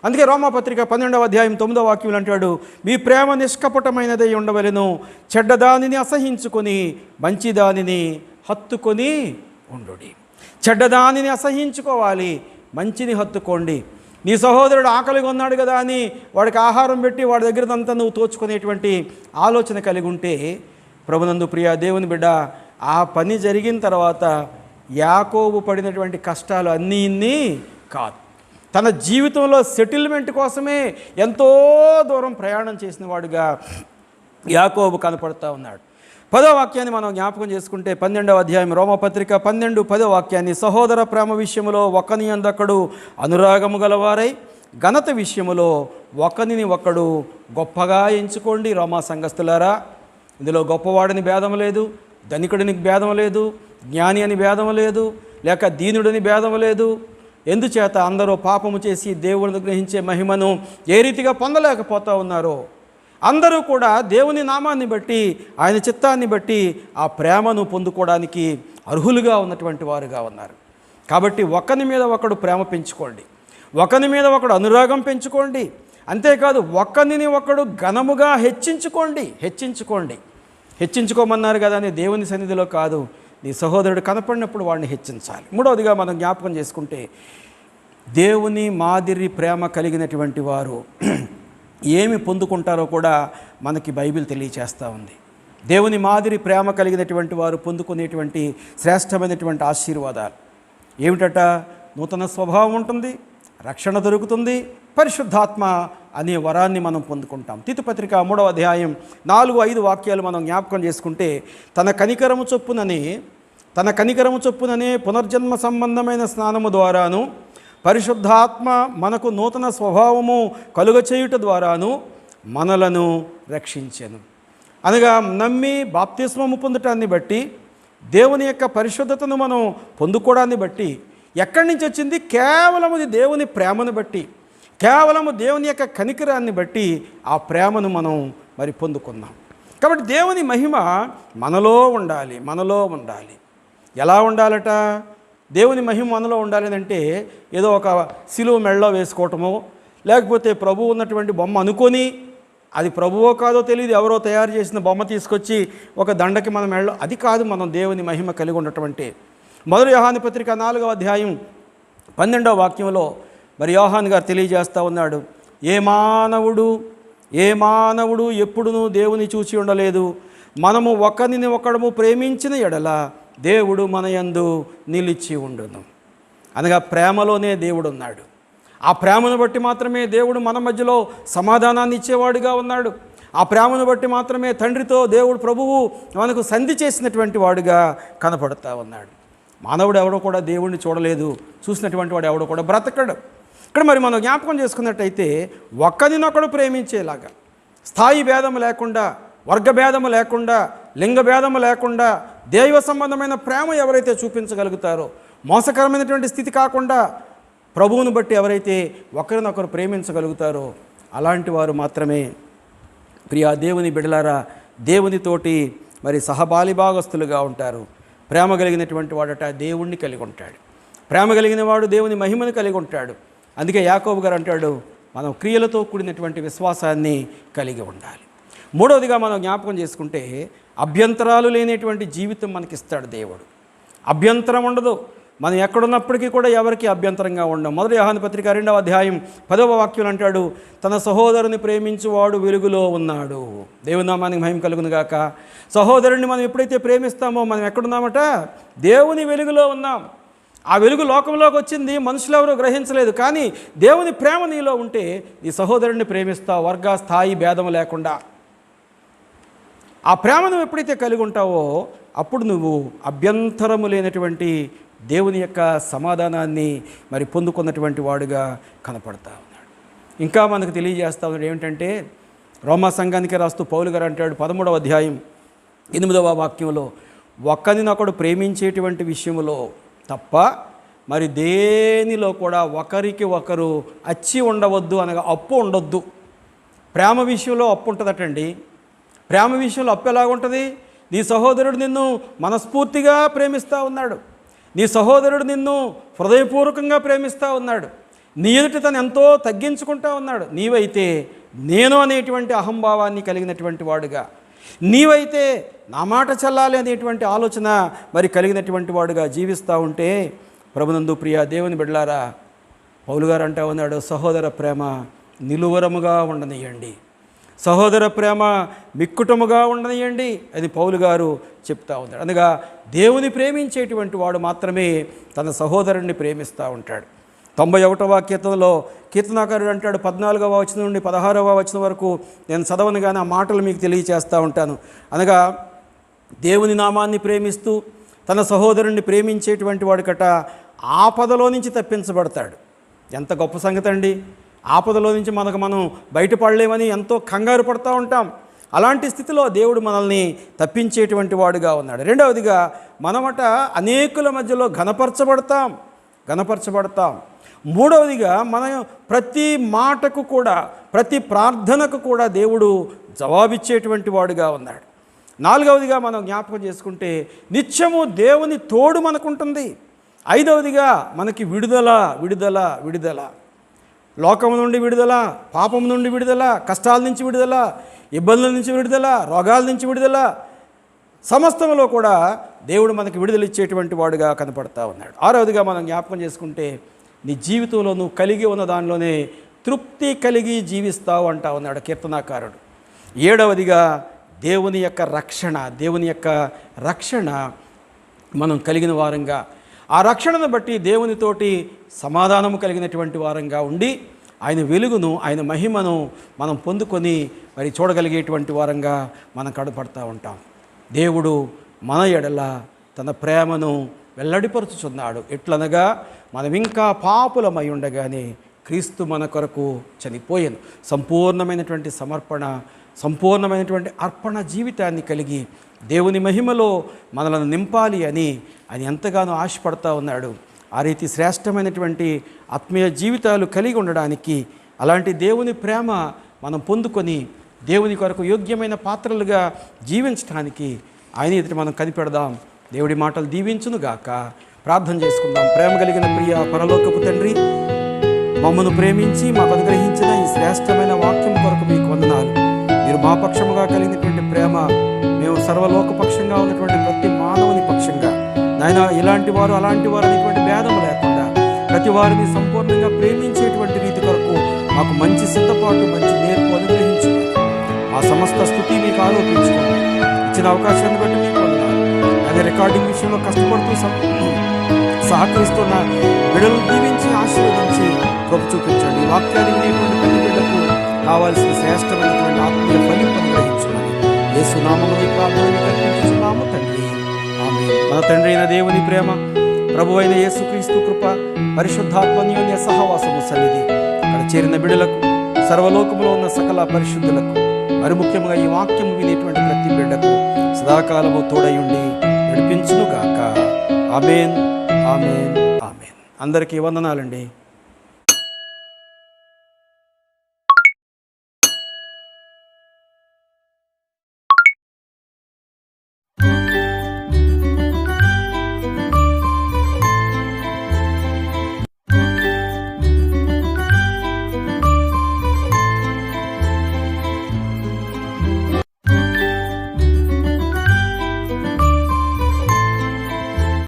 అందుకే రోమాపత్రిక 12వ అధ్యాయం 9వ వాక్యం అంటాడు, మీ ప్రేమ నిష్కపటమైనదై ఉండవలెను, చెడ్డదానిని అసహించుకొని మంచిదానిని హత్తుకొని ఉండుడి. చెడ్డదానిని అసహించుకోవాలి, మంచిని హత్తుకోండి. నీ సహోదరుడు ఆకలిగా ఉన్నాడు కదా అని వాడికి ఆహారం పెట్టి వాడి దగ్గరదంతా నువ్వు తోచుకునేటువంటి ఆలోచన కలిగి ఉంటే, ప్రభునందు ప్రియ దేవుని బిడ్డ, ఆ పని జరిగిన తర్వాత యాకోబు పడినటువంటి కష్టాలు అన్నీ ఇన్ని కాదు. తన జీవితంలో సెటిల్మెంట్ కోసమే ఎంతో దూరం ప్రయాణం చేసిన వాడుగా యాకోబు కనపడతా ఉన్నాడు. 10వ వాక్యాన్ని మనం జ్ఞాపకం చేసుకుంటే 12వ అధ్యాయం రోమపత్రిక 12:10 వాక్యాన్ని, సహోదర ప్రేమ విషయములో ఒకని అందొకడు అనురాగము గలవారై ఘనత విషయములో ఒకనిని ఒకడు గొప్పగా ఎంచుకోండి. రోమా సంఘస్థులారా, ఇందులో గొప్పవాడిని భేదం లేదు, ధనికుడిని భేదం లేదు, జ్ఞాని అని భేదం లేదు, లేక దీనుడిని భేదం లేదు. ఎందుచేత అందరూ పాపము చేసి దేవుడిని గ్రహించే మహిమను ఏ రీతిగా పొందలేకపోతూ ఉన్నారో, అందరూ కూడా దేవుని నామాన్ని బట్టి ఆయన చిత్తాన్ని బట్టి ఆ ప్రేమను పొందుకోవడానికి అర్హులుగా ఉన్నటువంటి వారుగా ఉన్నారు. కాబట్టి ఒకని మీద ఒకడు ప్రేమ పెంచుకోండి, ఒకని మీద ఒకడు అనురాగం పెంచుకోండి. అంతేకాదు ఒకరిని ఒకడు ఘనముగా హెచ్చించుకోమన్నారు కదా అని దేవుని సన్నిధిలో కాదు, నీ సహోదరుడు కనపడినప్పుడు వాడిని హెచ్చించాలి. మూడవదిగా మనం జ్ఞాపకం చేసుకుంటే, దేవుని మాదిరి ప్రేమ కలిగినటువంటి వారు ఏమి పొందుకుంటారో కూడా మనకి బైబిల్ తెలియచేస్తూ ఉంది. దేవుని మాదిరి ప్రేమ కలిగినటువంటి వారు పొందుకునేటువంటి శ్రేష్టమైనటువంటి ఆశీర్వాదాలు ఏమిటట? నూతన స్వభావం ఉంటుంది, రక్షణ దొరుకుతుంది, పరిశుద్ధాత్మ అనే వరాన్ని మనం పొందుకుంటాం. తీతుపత్రిక 3వ అధ్యాయం 4-5 వాక్యాలు మనం జ్ఞాపకం చేసుకుంటే, తన కనికరము చొప్పుననే పునర్జన్మ సంబంధమైన స్నానము ద్వారాను పరిశుద్ధాత్మ మనకు నూతన స్వభావము కలుగచేయుట ద్వారాను మనలను రక్షించెను. అనగా నమ్మి బాప్తిస్మము పొందటాన్ని బట్టి, దేవుని యొక్క పరిశుద్ధతను మనం పొందుకోవడాన్ని బట్టి ఎక్కడి నుంచి వచ్చింది? కేవలము దేవుని ప్రేమను బట్టి, కేవలము దేవుని యొక్క కనికరాన్ని బట్టి ఆ ప్రేమను మనం మరి పొందుకున్నాం. కాబట్టి దేవుని మహిమ మనలో ఉండాలి. ఎలా ఉండాలట? దేవుని మహిమ మనలో ఉండాలి అంటే ఏదో ఒక సిలువ మెళ్ళలో వేసుకోవటమో, లేకపోతే ప్రభువు ఉన్నటువంటి బొమ్మ అనుకొని అది ప్రభువో కాదో తెలియదు, ఎవరో తయారు చేసిన బొమ్మ తీసుకొచ్చి ఒక దండకి మనం అది కాదు మనం దేవుని మహిమ కలిగి ఉండటం అంటే. మొదటి యోహాను పత్రిక 4వ అధ్యాయం 12వ వాక్యంలో మరి యోహాను గారు తెలియజేస్తూ ఉన్నాడు, ఏ మానవుడు ఎప్పుడునూ దేవుని చూసి ఉండలేదు. మనము ఒకరిని ఒకడము ప్రేమించిన ఎడల దేవుడు మన యందు నిలిచి ఉండును. అనగా ప్రేమలోనే దేవుడు ఉన్నాడు. ఆ ప్రేమను బట్టి మాత్రమే దేవుడు మన మధ్యలో సమాధానాన్ని ఇచ్చేవాడుగా ఉన్నాడు. ఆ ప్రేమను బట్టి మాత్రమే తండ్రితో దేవుడు ప్రభువు మనకు సంధి చేసినటువంటి వాడుగా కనపడుతూ ఉన్నాడు. మానవుడు ఎవడో కూడా దేవుడిని చూడలేదు, చూసినటువంటి వాడు ఎవడో కూడా బ్రతకడు. ఇక్కడ మరి మనం జ్ఞాపకం చేసుకున్నట్టయితే ఒక్కరినొకడు ప్రేమించేలాగా, స్థాయి భేదము లేకుండా, వర్గభేదము లేకుండా, లింగ భేదము లేకుండా దైవ సంబంధమైన ప్రేమ ఎవరైతే చూపించగలుగుతారో, మోసకరమైనటువంటి స్థితి కాకుండా ప్రభువును బట్టి ఎవరైతే ఒకరినొకరు ప్రేమించగలుగుతారో అలాంటి వారు మాత్రమే ప్రియా దేవుని బిడలారా దేవునితోటి మరి సహబాలిభాగస్తులుగా ఉంటారు. ప్రేమ కలిగినటువంటి వాడట దేవుణ్ణి కలిగి ఉంటాడు. ప్రేమ కలిగిన వాడు దేవుని మహిమను కలిగి ఉంటాడు. అందుకే యాకోబు గారు అంటాడు, మనం క్రియలతో కూడినటువంటి విశ్వాసాన్ని కలిగి ఉండాలి. మూడవదిగా మనం జ్ఞాపకం చేసుకుంటే అభ్యంతరాలు లేనటువంటి జీవితం మనకిస్తాడు దేవుడు. అభ్యంతరం ఉండదు. మనం ఎక్కడున్నప్పటికీ కూడా ఎవరికి అభ్యంతరంగా ఉండం. మొదటి యోహాను పత్రిక 2వ అధ్యాయం 10వ వాక్యం అంటాడు, తన సహోదరుని ప్రేమించువాడు వెలుగులో ఉన్నాడు. దేవుని నామానికి మహిమ కలుగును గాక. సహోదరుని మనం ఎప్పుడైతే ప్రేమిస్తామో మనం ఎక్కడున్నామట? దేవుని వెలుగులో ఉన్నాం. ఆ వెలుగు లోకంలోకి వచ్చింది, మనుషులు ఎవరూ గ్రహించలేదు. కానీ దేవుని ప్రేమ నీలో ఉంటే నీ సహోదరుని ప్రేమిస్తావు, వర్గ స్థాయి భేదం లేకుండా. ఆ ప్రేమను ఎప్పుడైతే కలిగి ఉంటావో అప్పుడు నువ్వు అభ్యంతరము లేనటువంటి దేవుని యొక్క సమాధానాన్ని మరి పొందుకున్నటువంటి వాడుగా కనపడతా ఉన్నాడు. ఇంకా మనకు తెలియజేస్తా ఉన్నాడు ఏమిటంటే, రోమా సంఘానికి రాస్తూ పౌలు గారు అంటాడు 13వ అధ్యాయం 8వ వాక్యంలో, ఒకరినొకడు ప్రేమించేటువంటి విషయంలో తప్ప మరి దేనిలో కూడా ఒకరికి ఒకరు అచ్చి ఉండవద్దు, అనగా అప్పు ఉండొద్దు. ప్రేమ విషయంలో అప్పు ఉంటుందటండి. ప్రేమ విషయంలో అప్పు ఎలాగుంటుంది? నీ సహోదరుడు నిన్ను మనస్ఫూర్తిగా ప్రేమిస్తూ ఉన్నాడు, నీ సహోదరుడు నిన్ను హృదయపూర్వకంగా ప్రేమిస్తూ ఉన్నాడు, నీ ఎదుట తను ఎంతో తగ్గించుకుంటూ ఉన్నాడు. నీవైతే నేను అనేటువంటి అహంభావాన్ని కలిగినటువంటి వాడుగా, నీవైతే నా మాట చెల్లాలి అనేటువంటి ఆలోచన మరి కలిగినటువంటి వాడుగా జీవిస్తూ ఉంటే ప్రభునందు ప్రియ దేవుని బిడ్డలారా, పౌలు గారు అంటూ ఉన్నాడు, సహోదర ప్రేమ నిలువరముగా ఉండనియండి, సహోదర ప్రేమ మిక్కుటముగా ఉండనియండి అని పౌలు గారు చెప్తా ఉన్నాడు. అనగా దేవుని ప్రేమించేటువంటి వాడు మాత్రమే తన సహోదరుణ్ణి ప్రేమిస్తూ ఉంటాడు. 91వ కీర్తనలో కీర్తనాకారుడు అంటాడు, 14వ వచనం నుండి 16వ వచనం వరకు నేను చదవను కానీ ఆ మాటలు మీకు తెలియచేస్తూ ఉంటాను. అనగా దేవుని నామాన్ని ప్రేమిస్తూ తన సహోదరుణ్ణి ప్రేమించేటువంటి వాడికట ఆపదలో నుంచి తప్పించబడతాడు. ఎంత గొప్ప సంగతి అండి! ఆపదలో నుంచి మనం బయటపడలేమని ఎంతో కంగారు పడుతూ ఉంటాం. అలాంటి స్థితిలో దేవుడు మనల్ని తప్పించేటువంటి వాడుగా ఉన్నాడు. రెండవదిగా మనమట అనేకుల మధ్యలో ఘనపరచబడతాం. మూడవదిగా మనం ప్రతి మాటకు కూడా, ప్రతి ప్రార్థనకు కూడా దేవుడు జవాబిచ్చేటువంటి వాడుగా ఉన్నాడు. నాలుగవదిగా మనం జ్ఞాపకం చేసుకుంటే నిత్యము దేవుని తోడు మనకుంటుంది. ఐదవదిగా మనకి విడుదల, లోకం నుండి విడుదల, పాపం నుండి విడుదల, కష్టాల నుంచి విడుదల, ఇబ్బందుల నుంచి విడుదల, రోగాల నుంచి విడుదల, సమస్తంలో కూడా దేవుడు మనకి విడుదల ఇచ్చేటువంటి వాడుగా కనపడతా ఉన్నాడు. ఆరవదిగా మనం జ్ఞాపకం చేసుకుంటే నీ జీవితంలో నువ్వు కలిగి ఉన్న దానిలోనే తృప్తి కలిగి జీవిస్తావు అంటా ఉన్నాడు కీర్తనాకారుడు. ఏడవదిగా దేవుని యొక్క రక్షణ మనం కలిగిన వారంగా, ఆ రక్షణను బట్టి దేవునితోటి సమాధానము కలిగినటువంటి వారంగా ఉండి ఆయన వెలుగును, ఆయన మహిమను మనం పొందుకొని మరి చూడగలిగేటువంటి వారంగా మనం కనపడతా ఉంటాం. దేవుడు మన ఎడల తన ప్రేమను వెల్లడిపరుచుచున్నాడు. ఎట్లనగా మనం ఇంకా పాపులమై ఉండగానే క్రీస్తు మన కొరకు చనిపోయాను. సంపూర్ణమైనటువంటి సమర్పణ, సంపూర్ణమైనటువంటి అర్పణ జీవితాన్ని కలిగి దేవుని మహిమలో మనలను నింపాలి అని ఆయన ఎంతగానో ఆశపడతా ఉన్నాడు. ఆ రీతి శ్రేష్టమైనటువంటి ఆత్మీయ జీవితాలు కలిగి ఉండడానికి, అలాంటి దేవుని ప్రేమ మనం పొందుకొని దేవుని కొరకు యోగ్యమైన పాత్రలుగా జీవించడానికి ఆయన ఎదుట మనం కనిపెడదాం. దేవుడి మాటలు దీవించునుగాక. ప్రార్థన చేసుకుందాం. ప్రేమ కలిగిన ప్రియ పరలోకపు తండ్రి, మమ్మను ప్రేమించి మాకు అనుగ్రహించిన ఈ శ్రేష్టమైన వాక్యం కొరకు మీకు వందనాలు. మీరు మా పక్షముగా కలిగినటువంటి ప్రేమ మేము సర్వలోకపక్షంగా ఉన్నటువంటి ప్రతి మానవుని పక్షంగా నాయన ఇలాంటి వారు అలాంటి వారు అనేటువంటి భేదం లేకుండా ప్రతి వారిని సంపూర్ణంగా ప్రేమించేటువంటి రీతి కొరకు మాకు మంచి సిద్ధపాటు మంచి నేర్పు అనుగ్రహించండి. ఆ సమస్త స్థుతి మీకు ఆరోపించుకోండి. ఇచ్చిన అవకాశాన్ని బట్టి మీకు వందనాలు. అదే రికార్డింగ్ విషయంలో కష్టపడుతూ సహకరిస్తున్న బిడ్డలను దీవించి ఆశీర్వదించి కృప చూపించండి. వాక్యాన్ని వినేటువంటి ప్రతి బిడ్డకు కావాల్సిన శ్రేష్టమైనటువంటి ఆత్మీయ ఫలింపు అనుగ్రహించమని యేసు నామములో ప్రార్థన కల్పించుచున్నాము తండ్రి, ఆమేన్. మన తండ్రి అయిన దేవుని ప్రేమ, ప్రభువైన యేసుక్రీస్తు కృప, పరిశుద్ధాత్మ అన్యోన్య సహవాసము సన్నిధి అక్కడ చేరిన బిడ్డలకు, సర్వలోకములో ఉన్న సకల పరిశుద్ధులకు, మరి ముఖ్యంగా ఈ వాక్యము వినేటువంటి ప్రతి బిడ్డకు సదాకాలము తోడయుండి నడిపించునుగాక. ఆమేన్, ఆమేన్, ఆమేన్. అందరికీ వందనాలండి.